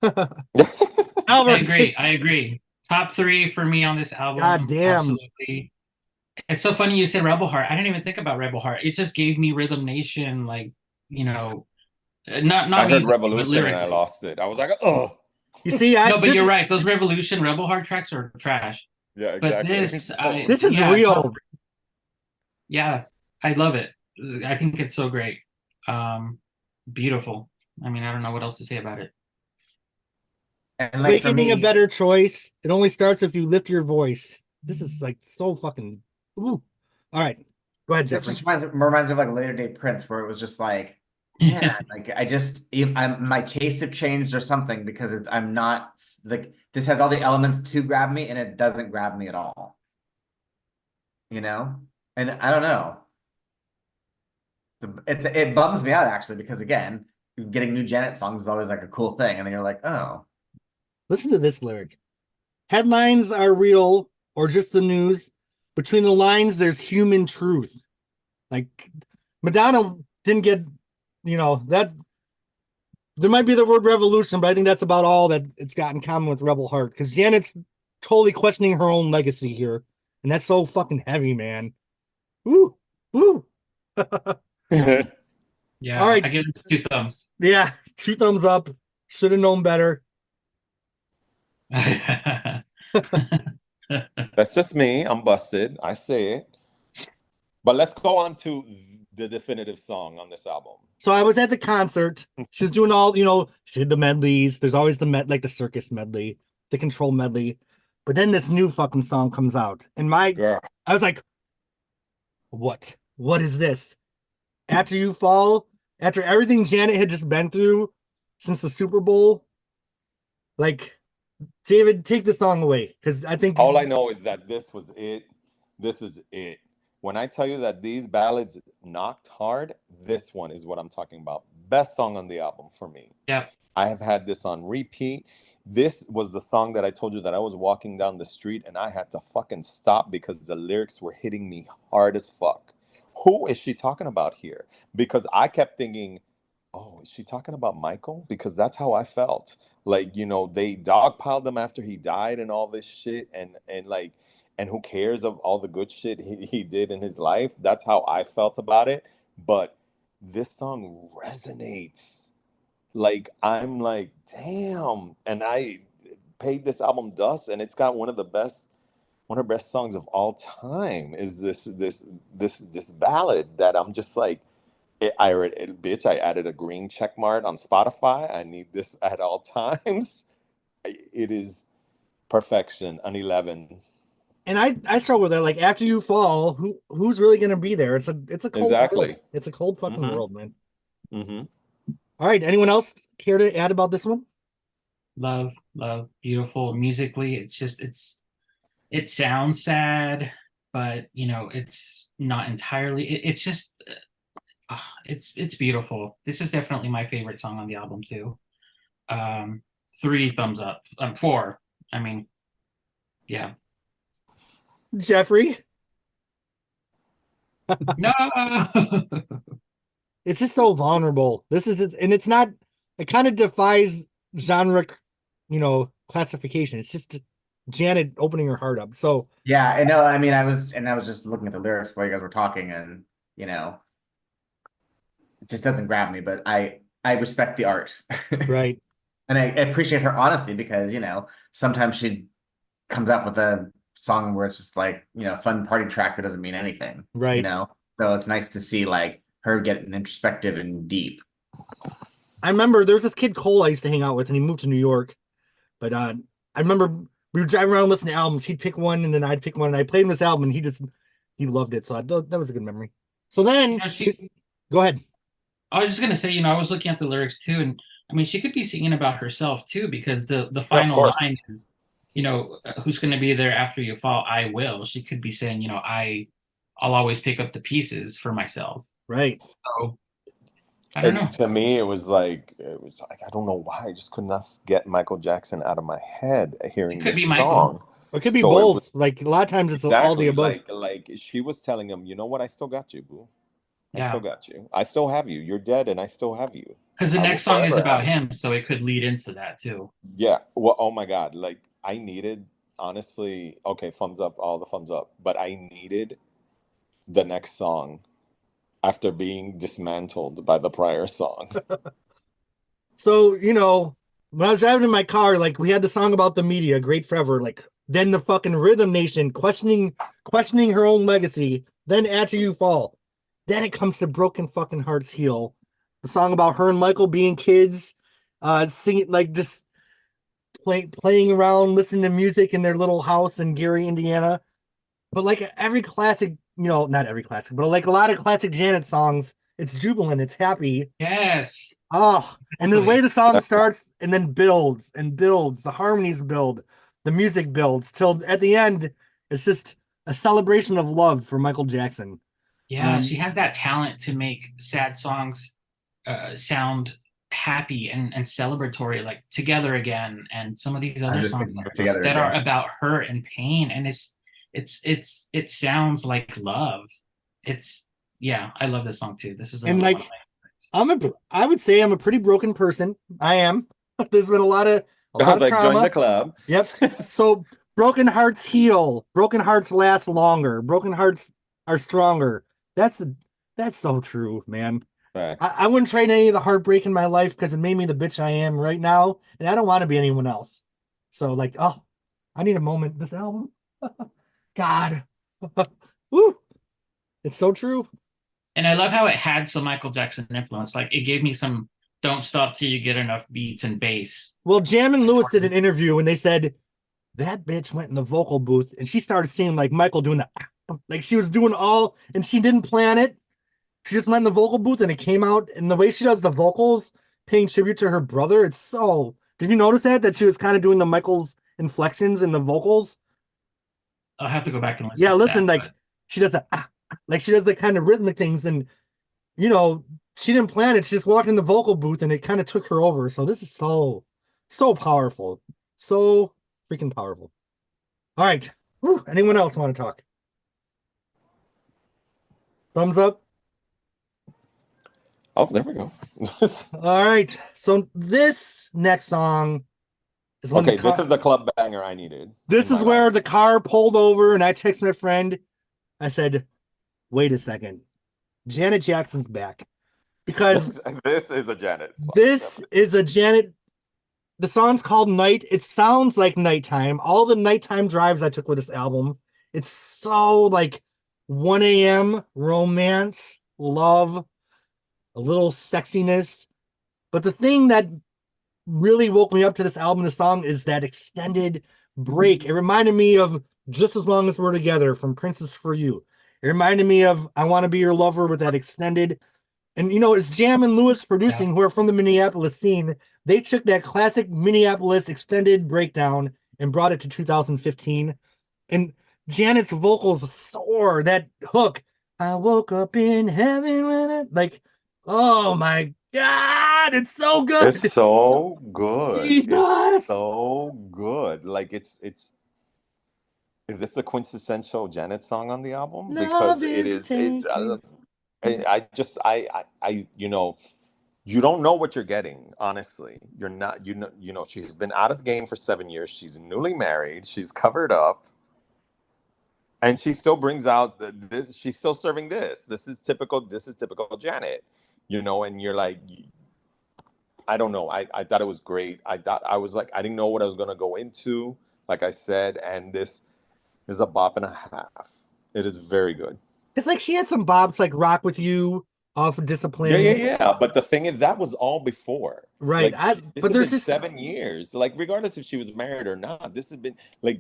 Albert, I agree. Top 3 for me on this album. God damn. Absolutely. It's so funny you said Rebel Heart. I didn't even think about Rebel Heart. It just gave me Rhythm Nation, like, not I heard musically, but Revolution and I lyrically. lost it. I was like, oh. You see, No, but you're right. Those Revolution Rebel Heart tracks are trash. Yeah, But exactly. this is yeah, real. Yeah, I love it. I think it's so great. Beautiful. I mean, I don't know what else to say about it. And like for Awakening me, a better choice. It only starts if you lift your voice. This is like so fucking. Ooh. All right, go ahead, this Jeffrey. just reminds me of like later day Prince, where it was just like, man, like my tastes have changed or something because I'm not like this has all the elements to grab me and it doesn't grab me at all. You know, and I don't know. It bums me out actually because again, getting new Janet songs is always like a cool thing, and then you're like, oh, Listen to this lyric. Headlines are real or just the news. Between the lines, there's human truth. Like Madonna didn't get, that there might be the word revolution, but I think that's about all that it's got in common with Rebel Heart. Because Janet's totally questioning her own legacy here. And that's so fucking heavy, man. Woo! Woo! Yeah, All right. I give it 2 thumbs. Yeah, 2 thumbs up. Should have known better. That's just me. I'm busted. I say it. But let's go on to the definitive song on this album. So I was at the concert. She was doing all, she did the medleys. There's always like the circus medley, the control medley. But then this new fucking song comes out. And Girl. I was like, what? What is this? After You Fall, after everything Janet had just been through since the Super Bowl, like, David, take the song away. Because I think All I know is that this was it. This is it. When I tell you that these ballads knocked hard, this one is what I'm talking about. Best song on the album for me. Yeah. I have had this on repeat. This was the song that I told you that I was walking down the street and I had to fucking stop because the lyrics were hitting me hard as fuck. Who is she talking about here? Because I kept thinking, oh, is she talking about Michael? Because that's how I felt. Like, they dogpiled him after he died and all this shit. And who cares of all the good shit he did in his life? That's how I felt about it. But this song resonates. Like, I'm like, damn. And I paid this album dust, and it's got one of her best songs of all time is this ballad that I'm just like, I added a green check mark on Spotify. I need this at all times. It is perfection, an 11. And I struggle with that. Like, after you fall, who's really gonna be there? It's a cold Exactly. world. It's a cold fucking world, man. Mm-hmm. All right. Anyone else care to add about this one? Love, beautiful. Musically, it sounds sad, but it's not entirely. It's just, it's beautiful. This is definitely my favorite song on the album too. 3 thumbs up. 4. I mean, yeah. Jeffrey? No. It's just so vulnerable. And it's not. It kind of defies genre, classification. It's just Janet opening her heart up. So yeah, I know. I mean, I was just looking at the lyrics while you guys were talking, and it just doesn't grab me. But I respect the art, right. And I appreciate her honesty because sometimes she comes up with a song where it's just like fun party track that doesn't mean anything, Right. So it's nice to see like her get introspective and deep. I remember there was this kid Cole I used to hang out with, and he moved to New York. But I remember we would drive around listening to albums. He'd pick one, and then I'd pick one, and I played him this album, and he loved it. So that was a good memory. So then, go ahead. I was just gonna say, I was looking at the lyrics too, and I mean, she could be singing about herself too, because the final line is, who's going to be there after you fall? I will. She could be saying, I'll always pick up the pieces for myself. Right. So I don't know. And to me, it was like I don't know why I just could not get Michael Jackson out of my head hearing It could be this Michael. song. It could be So it was both. Like a lot of times it's all the exactly above. like she was telling him, you know what? I still got you, boo. I Yeah. still got you. I still have you. You're dead, and I still have you. Because the I will next song is forever about have you. him, so it could lead into that too. Yeah. Well, oh my God. Like I needed, honestly, okay, thumbs up, all the thumbs up. But I needed the next song after being dismantled by the prior song. So, you know, when I was driving in my car, like we had the song about the media, Great Forever, like then the fucking Rhythm Nation questioning her own legacy, then After You Fall. Then it comes to Broken Fucking Hearts Heal. The song about her and Michael being kids, singing like just playing around, listening to music in their little house in Gary, Indiana. But like every classic, you know, not every classic, but like a lot of classic Janet songs, it's jubilant, it's happy. Yes. Oh, and the Exactly. way the song starts and then builds and builds, the harmonies build, the music builds till at the end, it's just a celebration of love for Michael Jackson. Yeah, she has that talent to make sad songs sound happy and celebratory, like Together Again, and some of these other songs Together that again. are about hurt and pain, and it sounds like love. It's yeah, I love this song too. This is And one of like my I would say I'm a pretty broken person. I am. There's been a lot of Like join trauma. the club. Yep. So broken hearts heal. Broken hearts last longer. Broken hearts are stronger. That's so true, man. I wouldn't trade any of the heartbreak in my life because it made me the bitch I am right now, and I don't want to be anyone else. So like, oh, I need a moment. This album, God, woo, it's so true. And I love how it had some Michael Jackson influence. Like it gave me some "Don't Stop Till You Get Enough" beats and bass. Well, Jam and Lewis did an interview and they said that bitch went in the vocal booth and she started singing like Michael doing the like she was doing all, and she didn't plan it. She just went in the vocal booth and it came out. And the way she does the vocals, paying tribute to her brother, it's so. Did you notice that she was kind of doing the Michael's inflections in the vocals? I'll have to go back and listen. Yeah, to listen, that, like but she does that, like she does the kind of rhythmic things, and you know she didn't plan it. She just walked in the vocal booth and it kind of took her over. So this is so powerful, so freaking powerful. All right, whew, anyone else want to talk? Thumbs up. Oh, there we go. All right, so this next song is when Okay, this is the club banger I needed. This is where the car pulled over and I text my friend. I said, wait a second. Janet Jackson's back. Because this is a Janet song. This is a Janet. The song's called Night. It sounds like nighttime. All the nighttime drives I took with this album. It's so like 1 a.m. romance, love, a little sexiness. But the thing that really woke me up to this album, the song, is that extended break. It reminded me of Just As Long As We're Together from Princess for You. It reminded me of I Want to Be Your Lover with that extended. And you know, it's Jam and Lewis producing, who are from the Minneapolis scene. They took that classic Minneapolis extended breakdown and brought it to 2015. And Janet's vocals soar. That hook, I woke up in heaven when I like, oh my God, it's so good. It's so good. Jesus. It's so good. Like it's is this a quintessential Janet song on the album? Because it is it's I you know, you don't know what you're getting, honestly. You're not, you know, she's been out of the game for 7 years. She's newly married. She's covered up. And she still brings out this. She's still serving this. This is typical Janet, you know, and you're like, I don't know. I thought it was great. I was like, I didn't know what I was going to go into, like I said. And this is a bop and a half. It is very good. It's like she had some bops like Rock With You off of Discipline. Yeah. But the thing is, that was all before. Right. Like, but there's been just 7 years. Like, regardless if she was married or not, this has been like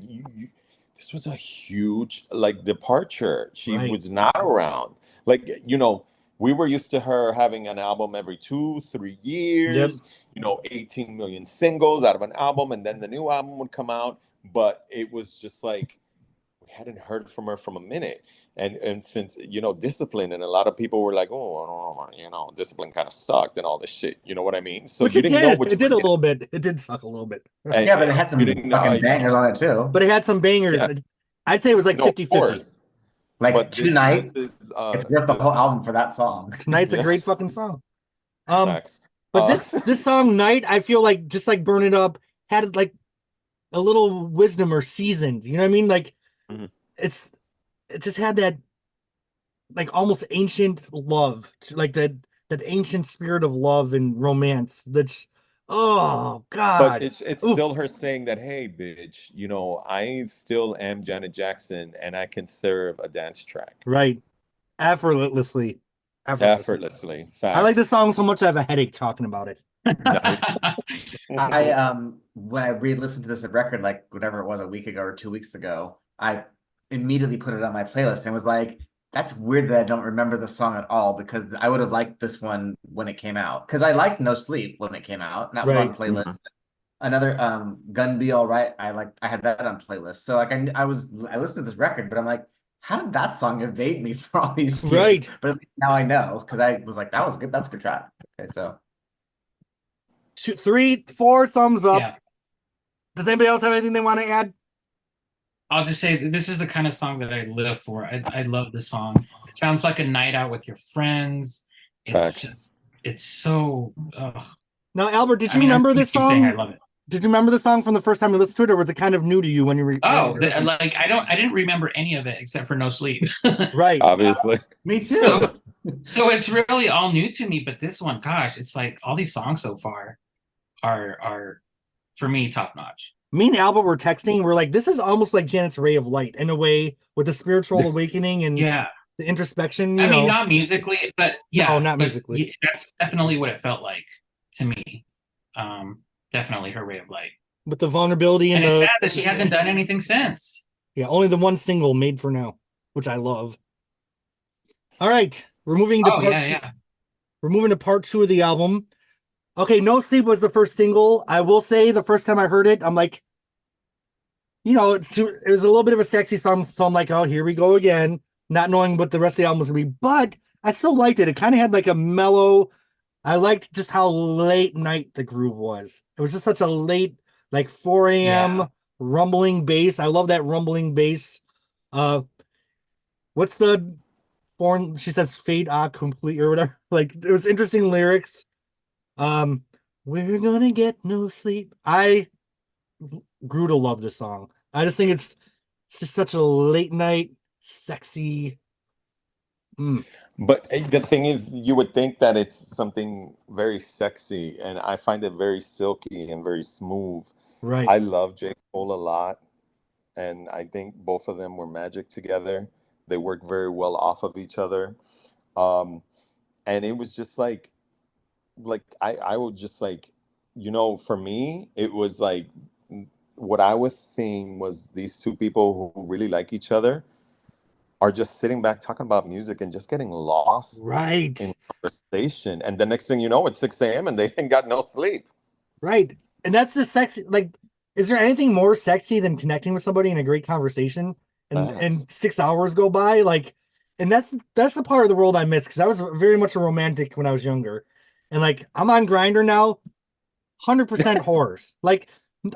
this was a huge like departure. She was not around. Like, you know, we were used to her having an album every 2-3 years, you know, 18 million singles out of an album, and then the new album would come out. But it was just like we hadn't heard from her from a minute. And since, you know, Discipline, and a lot of people were like, oh, I don't know, you know, Discipline kind of sucked and all this shit. You know what I mean? So Which you it didn't know did. which It did one a you little bit. It did suck a little bit. and, Yeah, but it had you some didn't know fucking bangers on it too. But it had some bangers. Yeah. I'd say it was like No, of 50-50. course. Like But Tonight, this is it's worth the this whole album for that song. Tonight's a Yeah. great fucking song. facts. But this song Night, I feel like just like Burn It Up had like a little wisdom or seasoned. You know what I mean? Like Mhm. it just had that like almost ancient love, like that ancient spirit of love and romance. That's oh But God. it's Ooh, still her saying that, hey, bitch, you know, I still am Janet Jackson and I can serve a dance track right. Effortlessly. effortlessly. I like this Facts. song so much I have a headache talking about it. Nice. I when I re-listened to this record, like whatever it was, a week ago or 2 weeks ago, I immediately put it on my playlist and was like, that's weird that I don't remember the song at all, because I would have liked this one when it came out. Because I liked No Sleep when it came out, and that was on Right. playlist. Another Gun Be All Right, I had that on playlist. So like I listened to this record, but I'm like, how did that song evade me for all these years? Right. But at least now I know, because I was like, that was good. That's a good track. Okay, so Shoot, 3, 4 thumbs up. Yeah. Does anybody else have anything they want to add? I'll just say this is the kind of song that I live for. I love the song. It sounds like a night out with your friends. It's Facts. just, it's so. Now, Albert, did I you mean, remember I this keep saying I song? love it. Did you remember the song from the first time you listened to it, or was it kind of new to you when you were? Oh, like I didn't remember any of it except for No Sleep. Right. Obviously. me too. So it's really all new to me. But this one, gosh, it's like all these songs so far are for me top notch. Me and Albert were texting. We're like, this is almost like Janet's Ray of Light in a way, with the spiritual awakening and Yeah. the introspection. I mean, not musically, but yeah, No, not but musically. that's definitely what it felt like to me. Definitely her Ray of Light. With the vulnerability And and it's the sad that she hasn't done anything since. yeah, only the one single made for now, which I love. All right, we're moving to Oh, part yeah, two. yeah. We're moving to part 2 of the album. Okay, No Sleep was the first single. I will say the first time I heard it, I'm like, you know, it was a little bit of a sexy song, so I'm like, oh, here we go again, not knowing what the rest of the album was gonna be. But I still liked it. It kind of had like a mellow. I liked just how late night the groove was. It was just such a late, like 4 a.m. Yeah. rumbling bass. I love that rumbling bass. What's the foreign? She says "fade a complete" or whatever. Like it was interesting lyrics. We're gonna get no sleep. I grew to love this song. I just think it's just such a late night, sexy. But the thing is, you would think that it's something very sexy, and I find it very silky and very smooth. Right. I love J. Cole a lot, and I think both of them were magic together. They work very well off of each other. And it was just like I would just like, you know, for me, it was like what I was seeing was these two people who really like each other are just sitting back talking about music and just getting lost Right. in conversation. And the next thing you know, it's 6 a.m. and they ain't got no sleep. Right. And that's the sexy, like, is there anything more sexy than connecting with somebody in a great conversation and 6 hours go by? Like, and that's the part of the world I miss, because I was very much a romantic when I was younger. And like I'm on Grindr now, 100% horrors. Like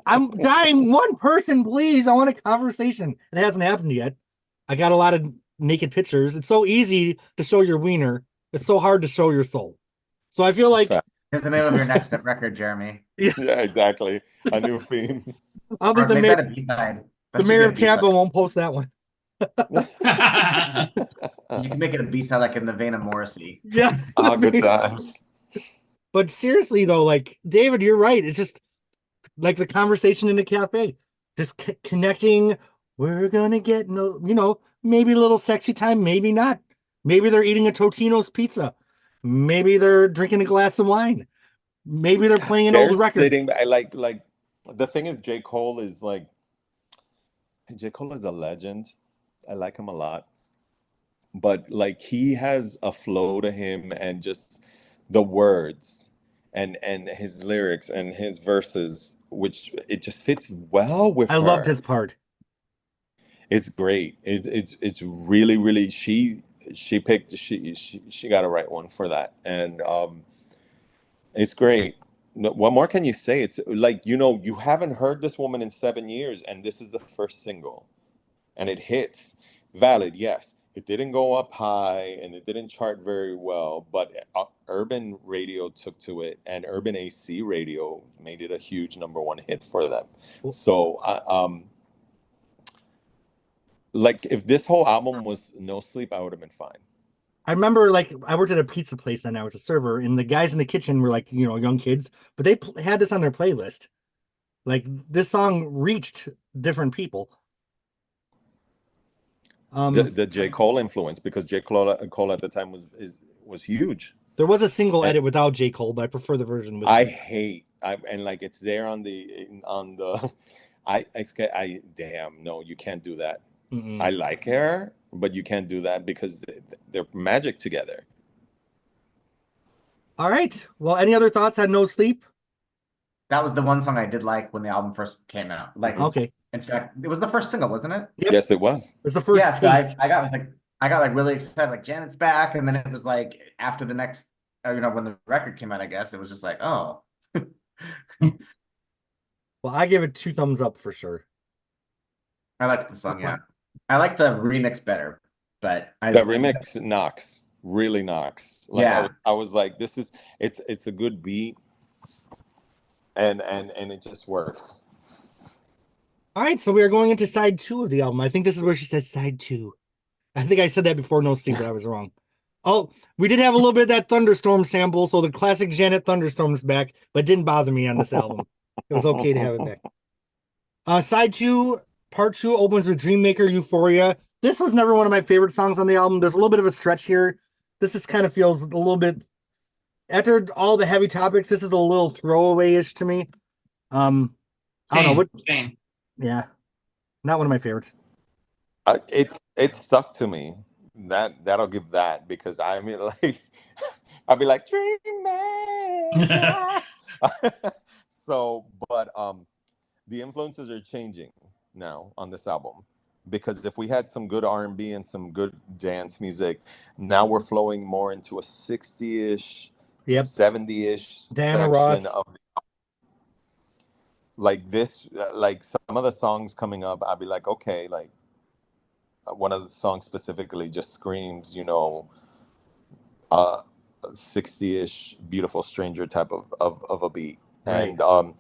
I'm dying, one person, please. I want a conversation. It hasn't happened yet. I got a lot of naked pictures. It's so easy to show your wiener. It's so hard to show your soul. So I feel like Here's the name of your next record, Jeremy. Yeah, exactly. A new theme. I don't think Or make that a B-side. the mayor of Tampa won't post that one. You can make it a B-side like in the vein of Morrissey. Yeah. Oh, good times. But seriously though, like David, you're right. It's just like the conversation in a cafe, just connecting. We're gonna get no, you know, maybe a little sexy time, maybe not. Maybe they're eating a Totino's pizza. Maybe they're drinking a glass of wine. Maybe they're playing an old record. Sitting, I like the thing is J. Cole is a legend. I like him a lot. But like he has a flow to him, and just the words and his lyrics and his verses, which it just fits well with I her. loved his part. It's great. It's really, really, she got a right one for that. And it's great. What more can you say? It's like, you haven't heard this woman in 7 years, and this is the first single, and it hits. Valid, yes. It didn't go up high and it didn't chart very well, but urban radio took to it, and urban AC radio made it a huge #1 hit for them. So, like, if this whole album was No Sleep, I would have been fine. I remember, like, I worked at a pizza place and I was a server, and the guys in the kitchen were like, young kids, but they had this on their playlist. Like, this song reached different people. The J. Cole influence, because J. Cole at the time was huge. There was a single edit without J. Cole, but I prefer the version with. And like, it's there on the I damn, no, you can't do that. I like her, but you can't do that because they're magic together. All right. Well, any other thoughts on No Sleep? That was the one song I did like when the album first came out. Like, okay. In fact, it was the first single, wasn't it? Yep. Yes, it was. It was the first taste. So I got really excited, like Janet's back, and then it was like after the next, when the record came out, I guess it was just like, oh. Well, I give it 2 thumbs up for sure. I liked the song, yeah. I like the remix better, but the remix really knocks. Like, yeah, I was like, it's a good beat, and it just works. All right, so we are going into side 2 of the album. I think this is where she says side 2. I think I said that before No Sleep, but I was wrong. Oh, we did have a little bit of that Thunderstorm sample, so the classic Janet Thunderstorm's back, but it didn't bother me on this album. It was okay to have it back. Side 2, part 2 opens with Dreammaker Euphoria. This was never one of my favorite songs on the album. There's a little bit of a stretch here. This just kind of feels a little bit, after all the heavy topics, this is a little throwaway-ish to me. I don't know. Yeah, not one of my favorites. It stuck to me. That'll give that, because I mean, like, I'll be like, Dream Man. So, but the influences are changing now on this album, because if we had some good R&B and some good dance music, now we're flowing more into a 60-ish, 70-ish Diana Ross. Like this, like some of the songs coming up, I'll be like, okay, like one of the songs specifically just screams, 60-ish Beautiful Stranger type of a beat. Right. And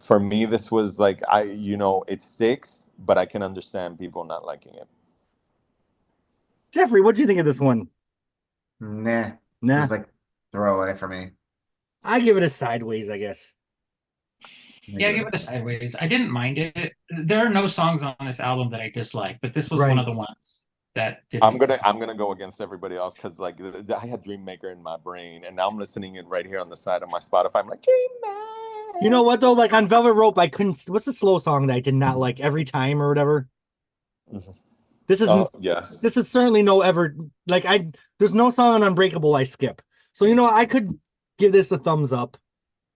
for me, this was like, it sticks, but I can understand people not liking it. Jeffrey, what do you think of this one? Nah. It's like throwaway for me. I give it a sideways, I guess. Yeah, give it a sideways. I didn't mind it. There are no songs on this album that I dislike, but this was one of the ones that didn't. I'm gonna go against everybody else, because like I had Dreammaker in my brain, and now I'm listening it right here on the side of my Spotify. I'm like, Dreammaker. You know what though? Like on Velvet Rope, I couldn't. What's the slow song that I did not like? Every Time or whatever. Mm-hmm. This is yes. This is certainly no ever like I. There's no song on Unbreakable I skip. So I could give this a thumbs up.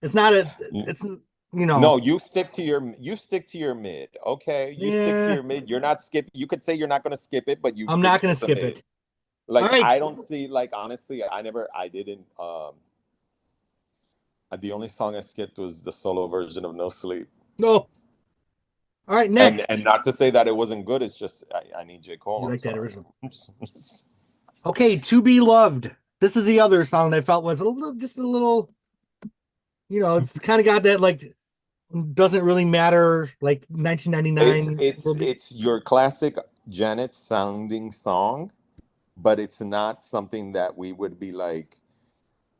It's not a. It's. No, you stick to your mid. Okay, you stick to your mid. You're not skip. You could say you're not going to skip it, but I'm not going to skip it. Like, I don't see, like, honestly, I didn't. The only song I skipped was the solo version of No Sleep. No. All right, next. And not to say that it wasn't good. It's just I need J. Cole. You like that original? Okay, To Be Loved. This is the other song that I felt was just a little. It's kind of got that like. Doesn't really matter, like 1999. It's your classic Janet sounding song, but it's not something that we would be like,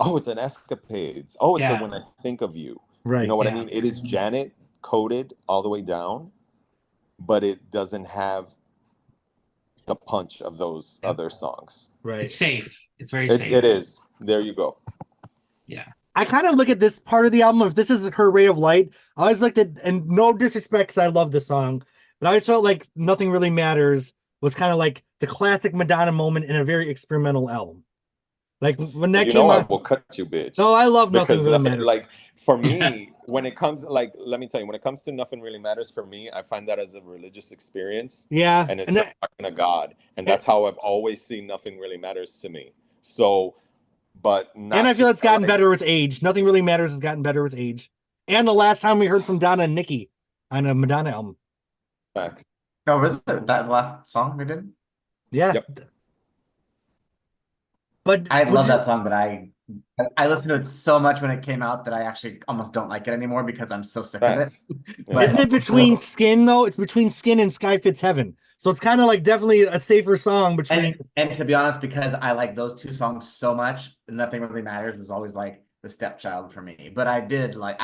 oh, it's an Escapades. Oh, it's a When I Think of You. Right. You know what I mean? It is Janet coded all the way down, but it doesn't have the punch of those other songs. Right. It's safe. It's very safe. It is. There you go. Yeah. I kind of look at this part of the album, if this is her Ray of Light, I always looked at, and no disrespect because I love this song, but I always felt like Nothing Really Matters was kind of like the classic Madonna moment in a very experimental album. Like when that came out, I will cut you, bitch. No, I love Nothing Really Matters. Like for me, when it comes, like, let me tell you, when it comes to Nothing Really Matters, for me, I find that as a religious experience, Yeah, and it's and her talking to God, and that's how I've always seen Nothing Really Matters to me. So, but I not feel to it's gotten like, better with age. Nothing Really Matters has gotten better with age. And the last time we heard from Donna and Nikki on a Madonna album. facts. No, was it that last song we did? Yeah. Yep. But I would love you- that song, but I listened to it so much when it came out that I actually almost don't like it anymore because I'm so sick of it. Facts. Yeah. But Isn't it between still. Skin though? It's between Skin and Sky Fits Heaven. So it's kind of like definitely a safer song between. And to be honest, because I like those two songs so much, Nothing Really Matters was always like the stepchild for me. But I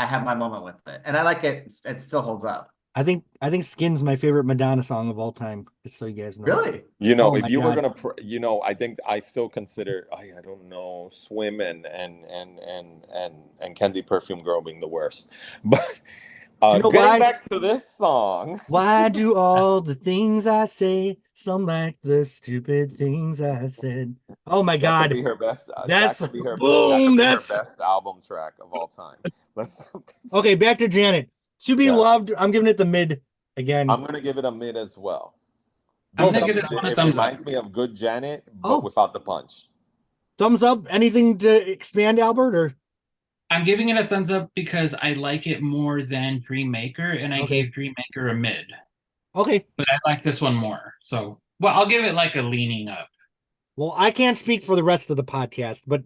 have my moment with it, and I like it. It still holds up. I think Skin's my favorite Madonna song of all time. Just so you guys know. Really? You know, Oh if my you were God. gonna, you know, I think I still consider, I don't know, Swim and Candy Perfume Girl being the worst. But Do you know getting why? back to this song, Why do all the things I say some like the stupid things I said? Oh my that could God. be her best. That's That could be her. boom. That could be her That's best album track of all time. Let's. okay. Back to Janet. To Be Yeah. Loved. I'm giving it the mid again. I'm gonna give it a mid as well. I'm gonna Okay. give this one a It thumbs up. reminds me of Good Janet, but Oh. without the punch. Thumbs up. Anything to expand, Albert? Or I'm giving it a thumbs up because I like it more than Dream Maker, and I Okay. gave Dream Maker a mid. okay. But I like this one more. So, well, I'll give it like a leaning up. Well, I can't speak for the rest of the podcast, but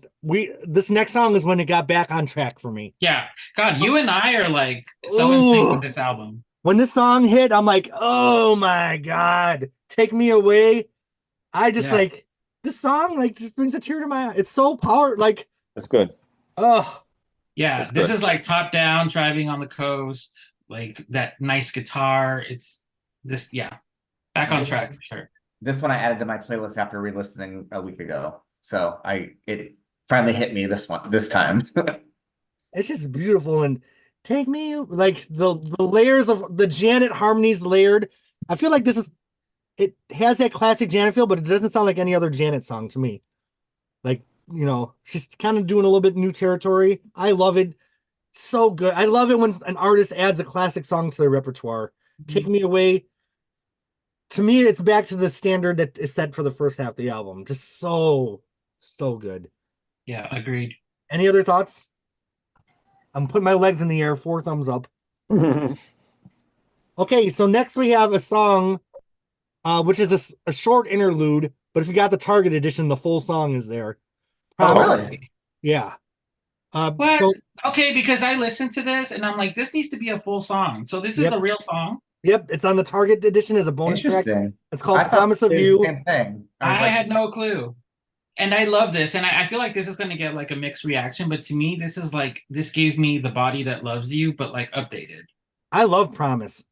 this next song is when it got back on track for me. Yeah. God, you and I are like so in sync Ooh. with this album. When this song hit, I'm like, oh my God, Take Me Away. I just Yeah. like this song, like just brings a tear to my eye. It's so like, It's good. oh, Yeah, That's this good. is like top down, driving on the coast, like that nice guitar. It's this, yeah, back on track for sure. This one I added to my playlist after re-listening a week ago. So it finally hit me this time. it's just beautiful. And Take Me, like the layers of the Janet harmonies layered. I feel like it has that classic Janet feel, but it doesn't sound like any other Janet song to me. Like, she's kind of doing a little bit new territory. I love it. So good. I love it when an artist adds a classic song to their repertoire. Take Me Away. To me, it's back to the standard that is set for the first half of the album. Just so good. Yeah, agreed. Any other thoughts? I'm putting my legs in the air. 4 thumbs up. Okay, so next we have a song, which is a short interlude, but if you got the Target edition, the full song is there. Really? Yeah. What? So, Okay, because I listened to this and I'm like, this needs to be a full song. So this is Yep. a real song. yep, it's on the Target edition as a bonus track. Interesting. It's called I thought Promise of it was You. the same thing. I was I like, had no clue. And I love this. And I feel like this is going to get like a mixed reaction. But to me, this gave me The Body That Loves You, but like updated. I love Promise.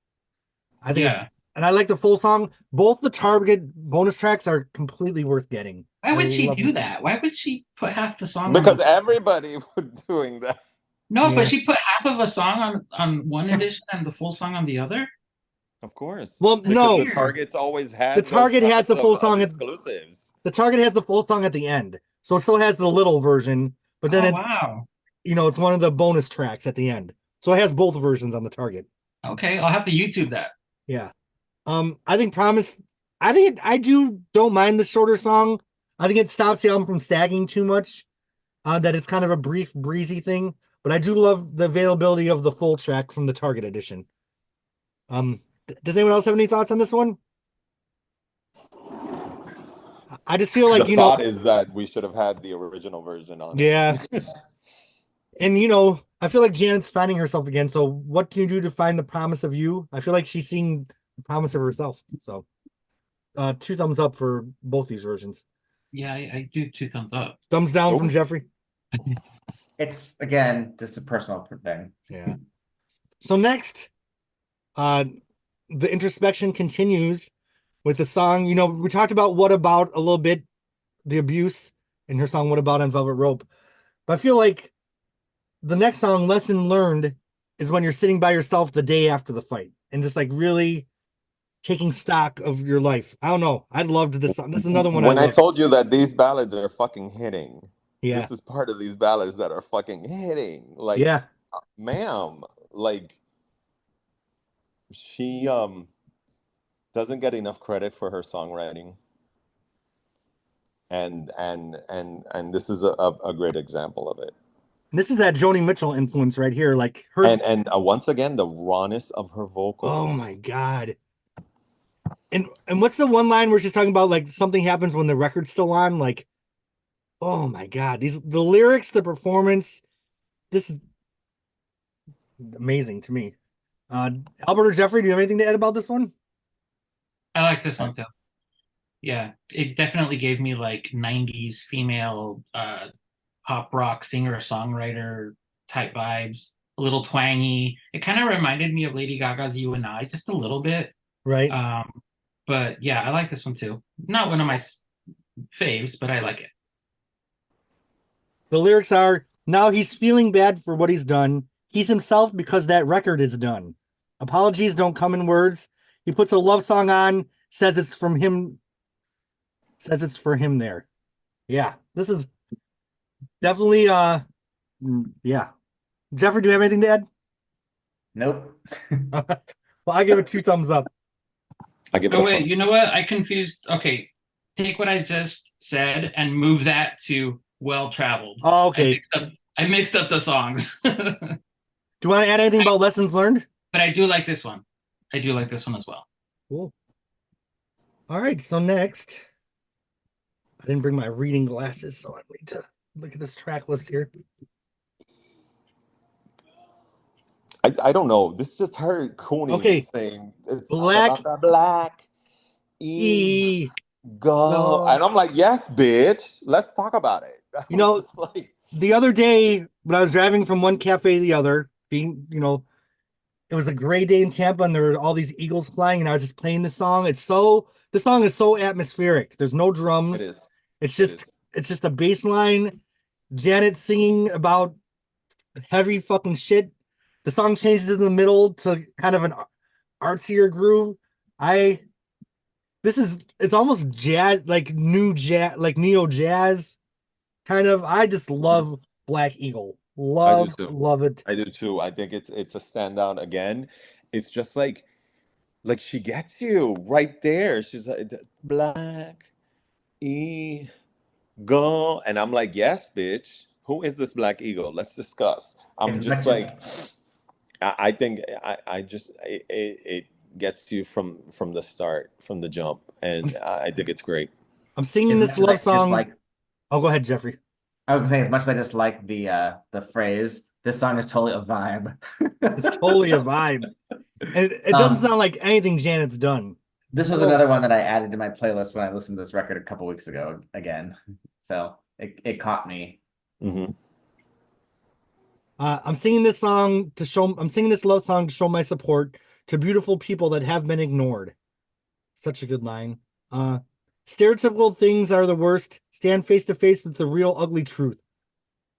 I think Yeah. and I like the full song. Both the Target bonus tracks are completely worth getting. Why would I she love do them. that? Why would she put half the song Because on the... everybody was doing that. No, Yeah. but she put half of a song on one edition and the full song on the other? Of course. Well, Because no. the Target's always had The Target those has the types full of song at- exclusives. The Target has the full song at the end. So it still has the little version, but then Oh, it, wow. it's one of the bonus tracks at the end. So it has both versions on the Target. Okay, I'll have to YouTube that. Yeah. I think Promise, don't mind the shorter song. I think it stops the album from sagging too much. That it's kind of a brief, breezy thing. But I do love the availability of the full track from the Target edition. Does anyone else have any thoughts on this one? I just feel like, The thought is that we should have had the original version on. Yeah. It. And I feel like Janet's finding herself again. So what can you do to find the promise of you? I feel like she's seeing the promise of herself. So 2 thumbs up for both these versions. Yeah, I do 2 thumbs up. Thumbs down from Ooh. Jeffrey. it's again just a personal thing. Yeah. So next, the introspection continues with the song. We talked about What About a little bit, the abuse in her song What About on Velvet Rope. But I feel like the next song, Lesson Learned, is when you're sitting by yourself the day after the fight and just like really taking stock of your life. I don't know. I loved this song. This is another one When I loved. told you that these ballads are fucking hitting, Yeah. this is part of these ballads that are fucking hitting. Like, Yeah. ma'am, like she doesn't get enough credit for her songwriting, and this is a great example of it. This is that Joni Mitchell influence right here. Like her. And once again, the rawness of her vocals. Oh my God. And what's the one line where she's talking about like something happens when the record's still on? Like, oh my God, the lyrics, the performance, this is amazing to me. Albert or Jeffrey, do you have anything to add about this one? I like this one too. Yeah, it definitely gave me like 90s female pop rock singer songwriter type vibes, a little twangy. It kind of reminded me of Lady Gaga's You and I just a little bit. Right. But yeah, I like this one too. Not one of my faves, but I like it. The lyrics are, now he's feeling bad for what he's done. He's himself because that record is done. Apologies don't come in words. He puts a love song on, says it's from him, says it's for him there. Yeah, this is definitely, yeah. Jeffrey, do you have anything to add? Nope. Well, I give it 2 thumbs up. I give it Oh, wait, you know what? I confused. Okay, take what I just said and move that to Well Traveled. Oh, okay. I mixed up the songs. Do you want to add anything about lessons learned? But I do like this one. I do like this one as well. Cool. All right, so next, I didn't bring my reading glasses, so I need to look at this track list here. I don't know. This is just her cooning, Okay. saying it's Black about the black E. go. And I'm like, yes, bitch. Let's talk about it. You know, like, the other day when I was driving from one cafe to the other, being, it was a gray day in Tampa and there were all these eagles flying and I was just playing this song. This song is so atmospheric. There's no drums. it is. It's just a bass line. Janet singing about heavy fucking shit. The song changes in the middle to kind of an artsier groove. It's almost jazz, like new jazz, like neo jazz kind of. I just love Black Eagle. Love it. I do too. I think it's a standout again. It's just like she gets you right there. She's like, Black Eagle, and I'm like, yes, bitch. Who is this Black Eagle? Let's discuss. I'm just like, I think it gets you from the start, from the jump, and I think it's great. I'm singing this love song. Oh, go ahead, Jeffrey. I was gonna say, as much as I dislike the phrase, this song is totally a vibe. It's totally a vibe. And it doesn't sound like anything Janet's done. This was another one that I added to my playlist when I listened to this record a couple weeks ago again. So it caught me. Mm-hmm. I'm singing this love song to show my support to beautiful people that have been ignored. Such a good line. Stereotypical things are the worst. Stand face to face with the real ugly truth.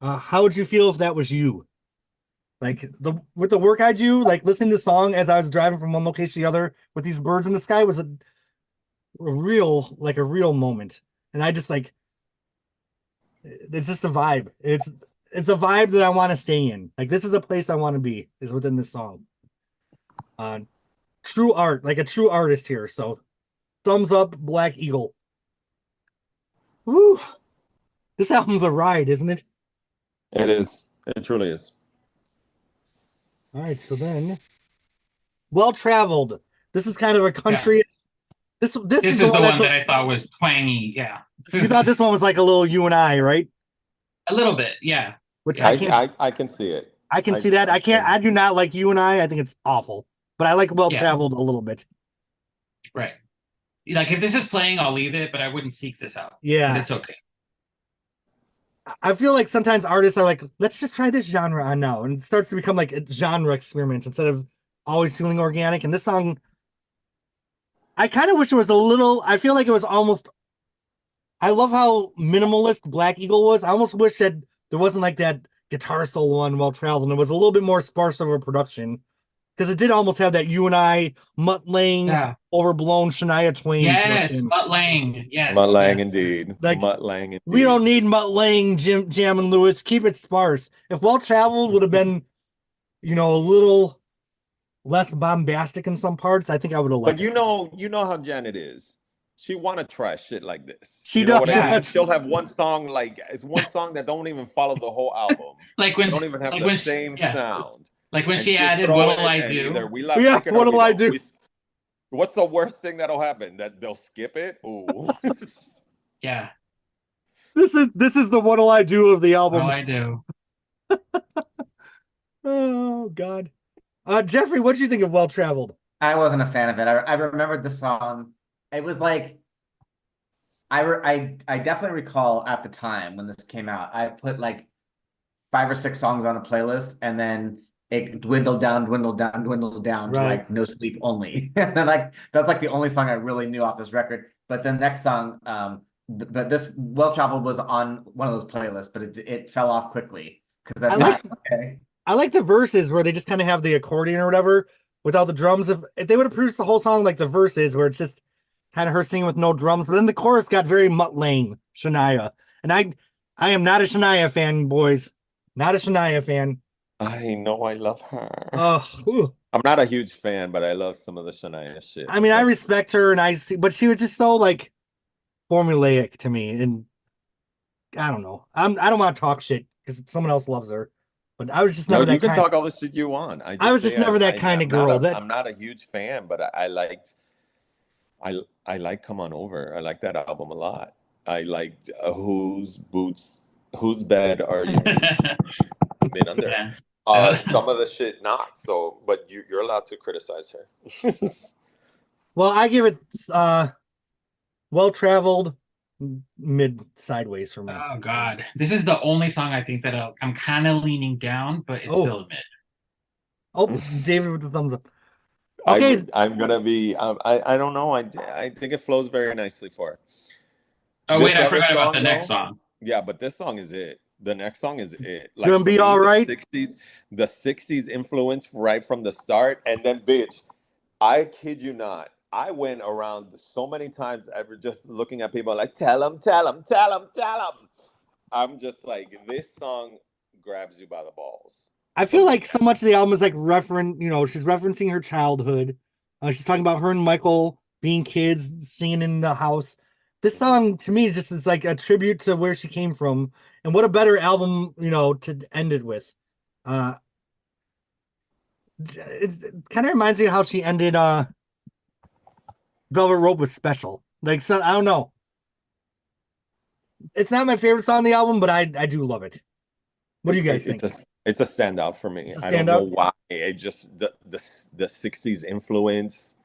How would you feel if that was you? Like with the work I do, like listening to the song as I was driving from one location to the other with these birds in the sky was a real moment. And I just like, it's just a vibe. It's a vibe that I want to stay in. Like this is a place I want to be, is within this song. True art, like a true artist here. So thumbs up, Black Eagle. Woo! This album's a ride, isn't it? It is. It truly is. All right, so then, Well Traveled. This is kind of a country. Yeah. This is the one that I thought was twangy. Yeah. You thought this one was like a little You and I, right? A little bit, yeah. Which I can see it. I can see that. I do not like You and I. I think it's awful. But I like Well Traveled a little bit. Right. Like if this is playing, I'll leave it, but I wouldn't seek this out. Yeah. But it's okay. I feel like sometimes artists are like, let's just try this genre on now. And it starts to become like genre experiments instead of always feeling organic. And this song, I kind of wish it was a little, I feel like it was almost, I love how minimalist Black Eagle was. I almost wish that there wasn't like that guitar solo on Well Traveled. And it was a little bit more sparse of a production. Because it did almost have that You and I, Mutt Lange, overblown Shania Twain. Yes, production. Mutt Lange. Yes. Mutt Lange, indeed. Like, Mutt Lange, indeed. We don't need Mutt Lange, Jam and Lewis. Keep it sparse. If Well Traveled would have been a little less bombastic in some parts, I think I would have But liked it. you know how Janet is. She want to try shit like this. She You know what does. I mean? Yeah. She'll have one song like it's one song that don't even follow the whole album. Like They when, don't even have like the when, same yeah, sound, like when and she she'll added throw "What'll it, I and Do?" either we Yeah, like it or we what'll I don't. do? What's the worst thing that'll happen? That they'll skip it? Ooh. Yeah, This is the what'll I do of the "What'll album. I Do?" Oh God. Jeffrey, what do you think of Well Traveled? I wasn't a fan of it. I remembered the song. It was like I definitely recall at the time when this came out, I put like 5 or 6 songs on a playlist, and then it dwindled down to Right. like No Sleep Only. And then like that's like the only song I really knew off this record. But the next song, but this Well Traveled was on one of those playlists, but it fell off quickly because I that's like not okay. I like the verses where they just kind of have the accordion or whatever without the drums. If they would have produced the whole song like the verses where it's just kind of her singing with no drums, but then the chorus got very Mutt Lange, Shania. And I am not a Shania fan, boys. Not a Shania fan. I know I love her. Ooh. I'm not a huge fan, but I love some of the Shania shit. I mean, I But respect her and I see, but she was just so like formulaic to me. And I don't know. I don't want to talk shit because someone else loves her. But I was just no, never you that can kind. talk all the shit you want. I I just was just say never that kind of girl. That I'm not a huge fan, but I like Come On Over. I like that album a lot. I liked Whose Bed Are Your Boots? Been Under. Yeah. Uh, Some of the shit not. So, but you're allowed to criticize her. well, I give it well traveled mid sideways for me. oh God, this is the only song I think that I'm kind of leaning down, but it's Oh, still a mid. oh, David with the thumbs up. Okay, I'm gonna be. I don't know. I think it flows very nicely for her. Oh wait, This I other forgot about the song next though, song. yeah, but this song is it. The next song is it. Like gonna for be me, all right. the 60s influence right from the start. And then bitch, I kid you not. I went around so many times ever just looking at people like tell them, tell them, tell them, tell them. I'm just like this song grabs you by the balls I for feel me. like so much of the album is like she's referencing her childhood. She's talking about her and Michael being kids, singing in the house. This song to me just is like a tribute to where she came from, and what a better album, to end it with. Uh, it kind of reminds me of how she ended Velvet Rope with Special. Like, so I don't know. It's not my favorite song on the album, but I do love it. What do you guys think? It's a standout for me. It's a I don't know standout. why. It just the 60s influence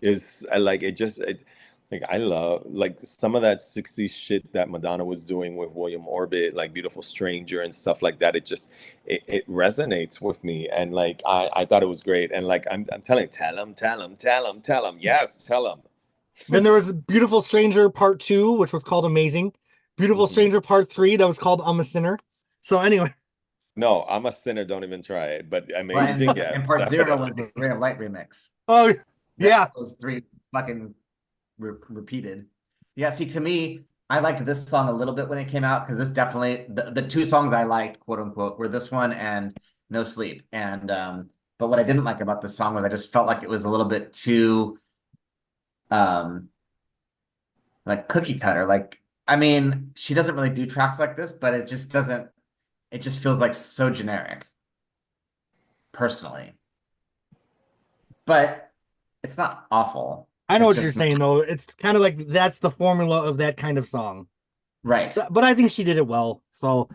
is like like I love like some of that 60s shit that Madonna was doing with William Orbit, like Beautiful Stranger and stuff like that. It resonates with me, and like I thought it was great. And like I'm telling, tell him, tell him, tell him, tell him, yes, tell him. Then there was Beautiful Stranger Part 2, which was called Amazing. Beautiful Mhm. Stranger Part 3, that was called I'm a Sinner. So anyway, No, I'm a sinner. Don't even try it. But Well, amazing, yeah, and part zero was definitely. the Ray of Light remix. oh That yeah, those three fucking repeated. Yeah, see, to me, I liked this song a little bit when it came out because this definitely the 2 songs I liked, quote unquote, were this one and No Sleep. And but what I didn't like about this song was I just felt like it was a little bit too um like cookie cutter. Like, I mean, she doesn't really do tracks like this, but it just doesn't, it just feels like so generic, personally. But it's not awful. I know It's what you're just saying though. It's kind of like that's the formula of that kind of song. right. But I think she did it well. So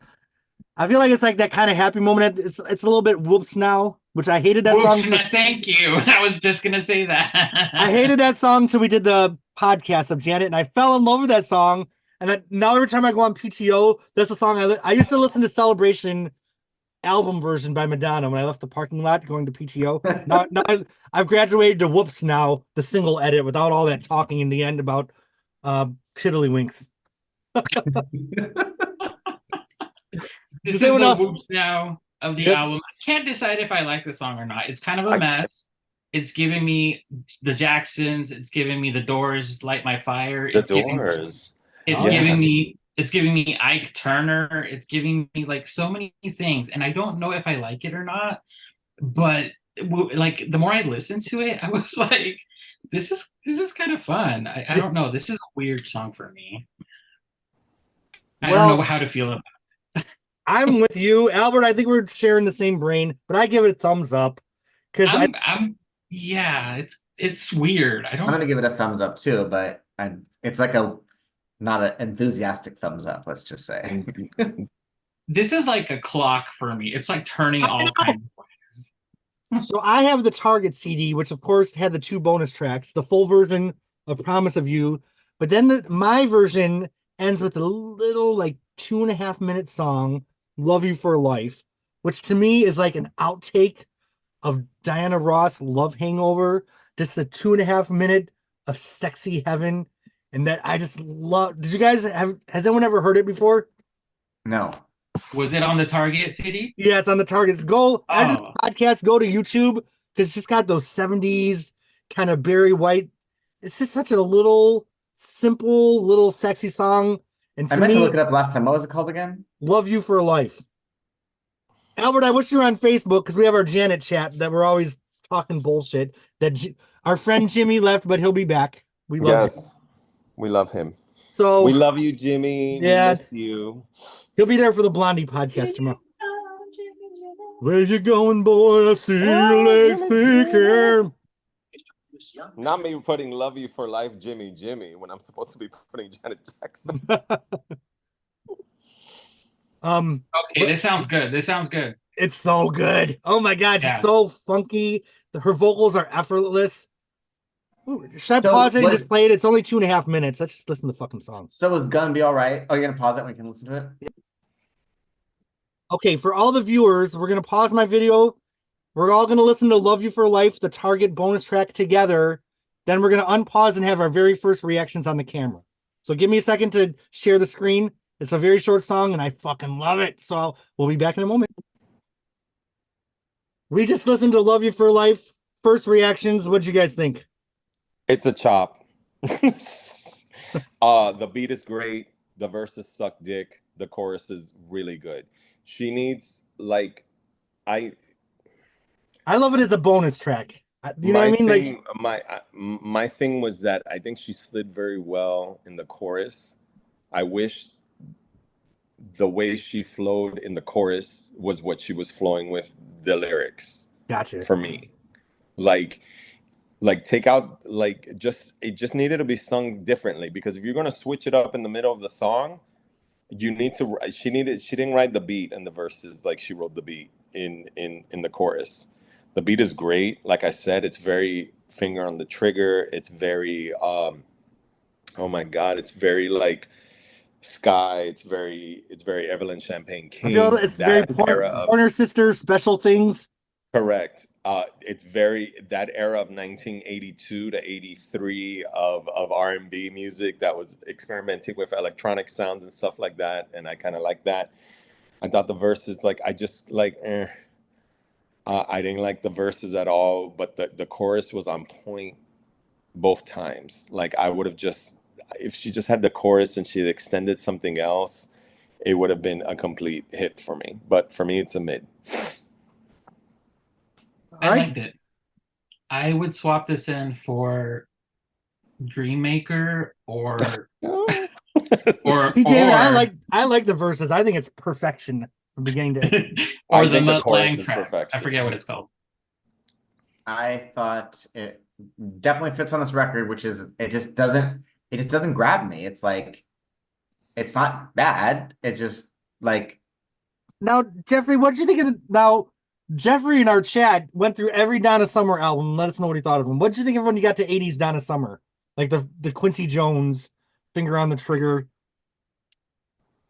I feel like it's like that kind of happy moment. It's a little bit whoops now, which I hated that song. Whoops! Thank you. I was just gonna say I that. hated that song till we did the podcast of Janet, and I fell in love with that song. And now every time I go on PTO, that's the song I used to listen to Celebration album version by Madonna when I left the parking lot going to PTO. Now I've graduated to Whoops now, the single edit without all that talking in the end about tiddlywinks. This Does is anyone the else? whoops now of the Yep. album. I can't decide if I like the song or not. It's kind of a I mess. It's giving me the Jacksons. It's giving me the Doors, Light My Fire. the Doors. It's Oh yeah. Yeah. giving me Ike Turner. It's giving me like so many things, and I don't know if I like it or not. but like the more I listened to it, I was like, this is kind of fun. I don't know. This is a weird song for me. I don't know Well, how to feel about I'm with you, Albert. I think we're sharing the same brain, but I give it a thumbs up because I'm yeah, it's weird. I I'm don't gonna give it a thumbs up too, but it's like a not an enthusiastic thumbs up, let's just say. this is like a clock for me. It's like turning all kinds of ways. so I have the Target CD, which of course had the 2 bonus tracks, the full version of Promise of You, but then my version ends with a little like 2.5 minute song, Love You for Life, which to me is like an outtake of Diana Ross Love Hangover. Just the 2.5 minute of sexy heaven. And that I just love. Did you guys has anyone ever heard it before? No. Was it on the Target CD? Yeah, it's on the Targets. Go after the Oh, podcast, go to YouTube because it's just got those 70s kind of Barry White. It's just such a little simple, little sexy song. And I to meant to me, look it up last time. What was it called again? Love You for Life. Albert, I wish you were on Facebook because we have our Janet chat that we're always talking bullshit. Our friend Jimmy left, but he'll be back. We love him. Yes, we love him. So We love you, Jimmy. Yeah. We miss you. he'll be there for the Blondie podcast tomorrow. Where you going, boy? I see your legs thinking. Not me putting "Love You for Life," Jimmy, Jimmy, when I'm supposed to be putting Janet Jackson. okay. This sounds good. This sounds good. It's so good. Oh my god, Yeah. she's so funky. Her vocals are effortless. Ooh, should I So pause it and what- just play it? It's only 2.5 minutes. Let's just listen to the fucking song. So is Gonna Be All Right? Oh, you're gonna pause it when we can listen to it? Okay, for all the viewers, we're gonna pause my video. We're all gonna listen to Love You for Life, the Target bonus track together. Then we're gonna unpause and have our very first reactions on the camera. So give me a second to share the screen. It's a very short song and I fucking love it. So we'll be back in a moment. We just listened to Love You for Life. First reactions. What'd you guys think? It's a chop. The beat is great. The verses suck dick. The chorus is really good. She needs I love it as a bonus track. You know what I mean? Thing, my thing was that I think she slid very well in the chorus. I wish the way she flowed in the chorus was what she was flowing with the lyrics. Gotcha. For me, like take out it just needed to be sung differently, because if you're gonna switch it up in the middle of the song, you need to. She didn't write the beat and the verses like she wrote the beat in the chorus. The beat is great. Like I said, it's very finger on the trigger. It's very oh my god, it's very like Sky. It's very Evelyn Champagne King. I feel it's very Pointer Sisters, Special Things. Correct. It's very that era of 1982 to 83 of R&B music that was experimenting with electronic sounds and stuff like that, and I kind of like that. I thought the verses I didn't like the verses at all, but the chorus was on point both times. Like I would have just, if she just had the chorus and she had extended something else, it would have been a complete hit for me. But for me, it's a mid. I liked it. I would swap this in for Dreammaker or See, David, I like the verses. I think it's perfection from beginning to or I the think the chorus Lang is track. perfection. I forget what it's called. I thought it definitely fits on this record, which is it just doesn't grab me. It's like it's not bad. It's just like Now, Jeffrey, what did you think of now? Jeffrey in our chat went through every Donna Summer album. Let us know what he thought of them. What did you think of when you got to 80s Donna Summer? Like the Quincy Jones, Finger on the Trigger.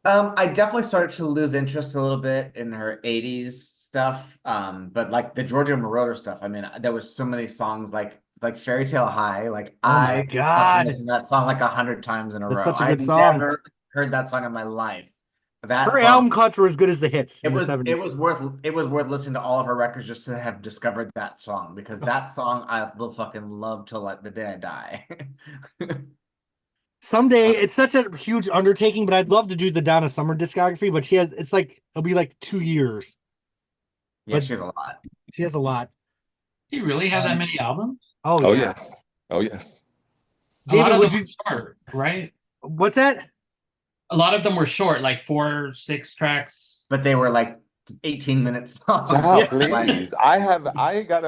I definitely started to lose interest a little bit in her 80s stuff. But like the Giorgio Moroder stuff, I mean, there was so many songs like Fairy Tale High. Like my God. listened to that song like 100 times in a That's row. such a good I song. never heard that song in my life. Her album cuts were as good as the hits in the 70s. It was worth listening to all of her records just to have discovered that song, because that song I will fucking love till like the day I die. Someday, it's such a huge undertaking, but I'd love to do the Donna Summer discography. But it'll be like 2 years. Yeah, But she has a lot. She has a lot. Do you really have that many albums? Oh, Oh yeah. yes. Oh yes. A lot David, of would them you? were short, right? What's that? A lot of them were short, like 4, 6 tracks. But they were like 18 minutes long. Child, Yeah. please. I got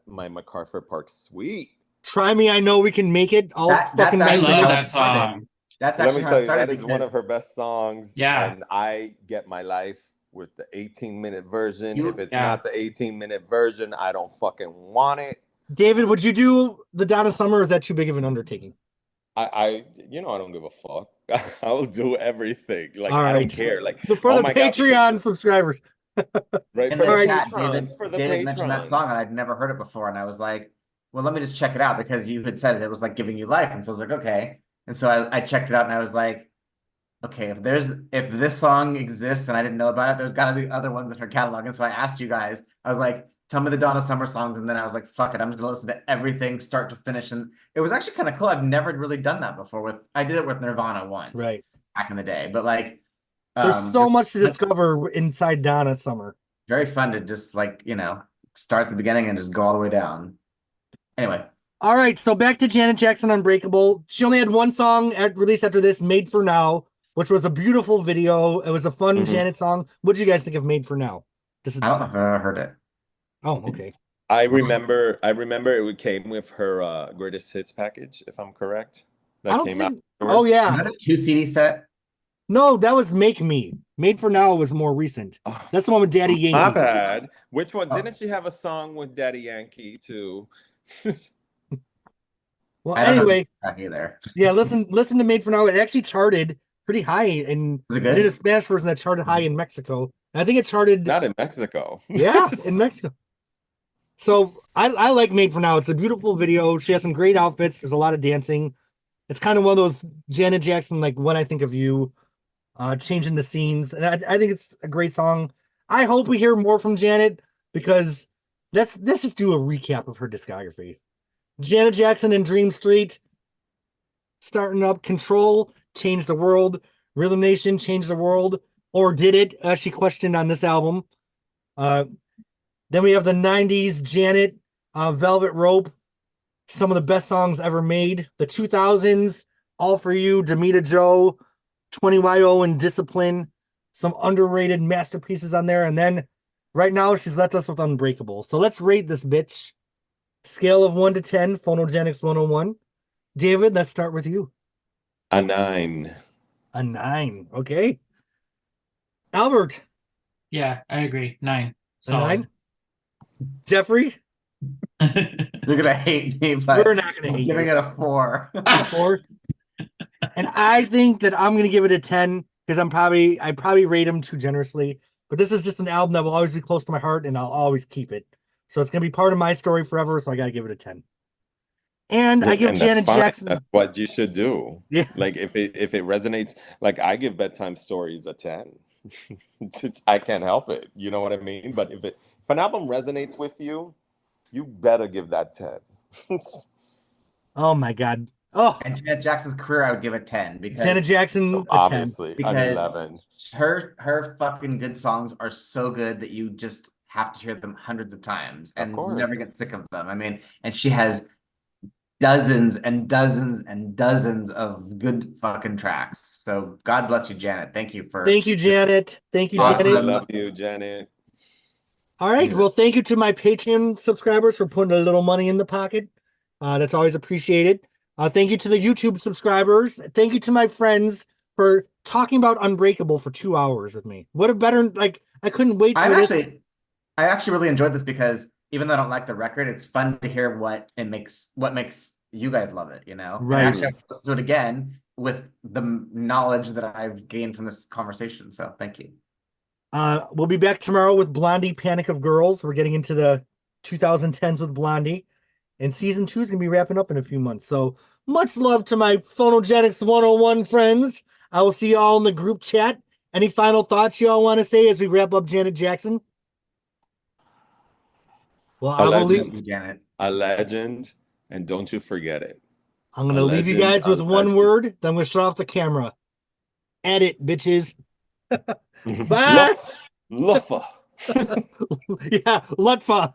my MacArthur Park suite. Try Me, I Know We Can Make It. All That's fucking I 9 actually love how minutes. it that started. song. That's Let actually me how tell it you, started that is one because of her best songs. Yeah. And I get my life with the 18-minute version. You- If it's Yeah. not the 18-minute version, I don't fucking want it. David, would you do the Donna Summer, or is that too big of an undertaking? I don't give a fuck. I will do everything. Like, All I right. don't care. Like, For oh the my God, Patreon subscribers. right, in for the the chat, patrons, for the David mentioned that song, and patrons. I'd never heard it before, and I was like, "Well, let me just check it out," because you had said it was like giving you life, and so I was like, "Okay." And so I checked it out, and I was like, "Okay, if this song exists and I didn't know about it, there's got to be other ones in her catalog." And so I asked you guys, I was like, "Tell me the Donna Summer songs," and then I was like, "Fuck it, I'm just gonna listen to everything start to finish." And it was actually kind of cool. I've never really done that before. I did it with Nirvana once, Right. back in the day, but like, There's so much to but discover inside Donna Summer. very fun to just like start at the beginning and just go all the way down. Anyway, All right, so back to Janet Jackson, Unbreakable. She only had one song released after this, Made for Now, which was a beautiful video. It was a fun Mhm. Janet song. What did you guys think of Made for Now? This is I don't know if I've ever heard it. Oh, okay. I remember it came with her greatest hits package, if I'm correct. I That don't came out think. Oh afterwards. Is yeah, that a 2 CD set? no, that was Make Me. Made for Now was more recent. Oh, That's the one with Daddy my Yankee. bad. Which one? Oh. Didn't she have a song with Daddy Yankee too? Well, I don't know anyway, that either. yeah, listen to Made for Now. It actually charted pretty high, and Was it I did a good? Spanish version that charted high in Mexico. And I think it charted, Not in Mexico. yeah, in Mexico. So I like Made for Now. It's a beautiful video. She has some great outfits. There's a lot of dancing. It's kind of one of those Janet Jackson, like When I Think of You, changing the scenes. And I think it's a great song. I hope we hear more from Janet, because let's just do a recap of her discography. Janet Jackson and Dream Street, starting up. Control, Change the World. Rhythm Nation, Change the World. Or did it? She questioned on this album. Then we have the 90s Janet, Velvet Rope, some of the best songs ever made. The 2000s, All For You, Demita Joe, 20YO, and Discipline. Some underrated masterpieces on there. And then right now she's left us with Unbreakable. So let's rate this bitch. Scale of 1 to 10, Phonogenics 101. David, let's start with you. A 9. A 9. Okay. Albert, Yeah, I agree. 9. a 9. Jeffrey, You're gonna hate me, but we're not going to I'm hate giving you. it a 4. A 4. And I think that I'm going to give it a 10, because I probably rate him too generously. But this is just an album that will always be close to my heart, and I'll always keep it. So it's going to be part of my story forever. So I got to give it a 10. And I give And Janet that's fine. Jackson. That's what you should do. Yeah. Like if it resonates, like I give bedtime stories a 10. I can't help it. You know what I mean? But if an album resonates with you, you better give that 10. Oh my God. Oh, And Janet Jackson's career, I would give it 10 because Janet Jackson, a 10. Obviously, an Because 11. her fucking good songs are so good that you just have to hear them hundreds of times Of and course. never get sick of them. I mean, and she has dozens and dozens and dozens of good fucking tracks. So God bless you, Janet. Thank you for Thank you, Janet. Thank you, Awesome. I Janet. love you, Janet. All right. Jesus. Well, thank you to my Patreon subscribers for putting a little money in the pocket. That's always appreciated. Thank you to the YouTube subscribers. Thank you to my friends for talking about Unbreakable for 2 hours with me. What a better, like, I couldn't wait for this. I actually really enjoyed this because even though I don't like the record, it's fun to hear what makes you guys love it, Right. And actually, I'll listen to it again with the knowledge that I've gained from this conversation. So thank you. We'll be back tomorrow with Blondie, Panic of Girls. We're getting into the 2010s with Blondie. And season 2 is going to be wrapping up in a few months. So much love to my Phonogenics 101 friends. I will see you all in the group chat. Any final thoughts you all want to say as we wrap up Janet Jackson? Well, I will Thank you, Janet. A legend, and don't you forget it. I'm going to leave you guys with one word. Then I'm going to shut off the camera. Edit, bitches. Bye. Luffa. Yeah, Lutfa.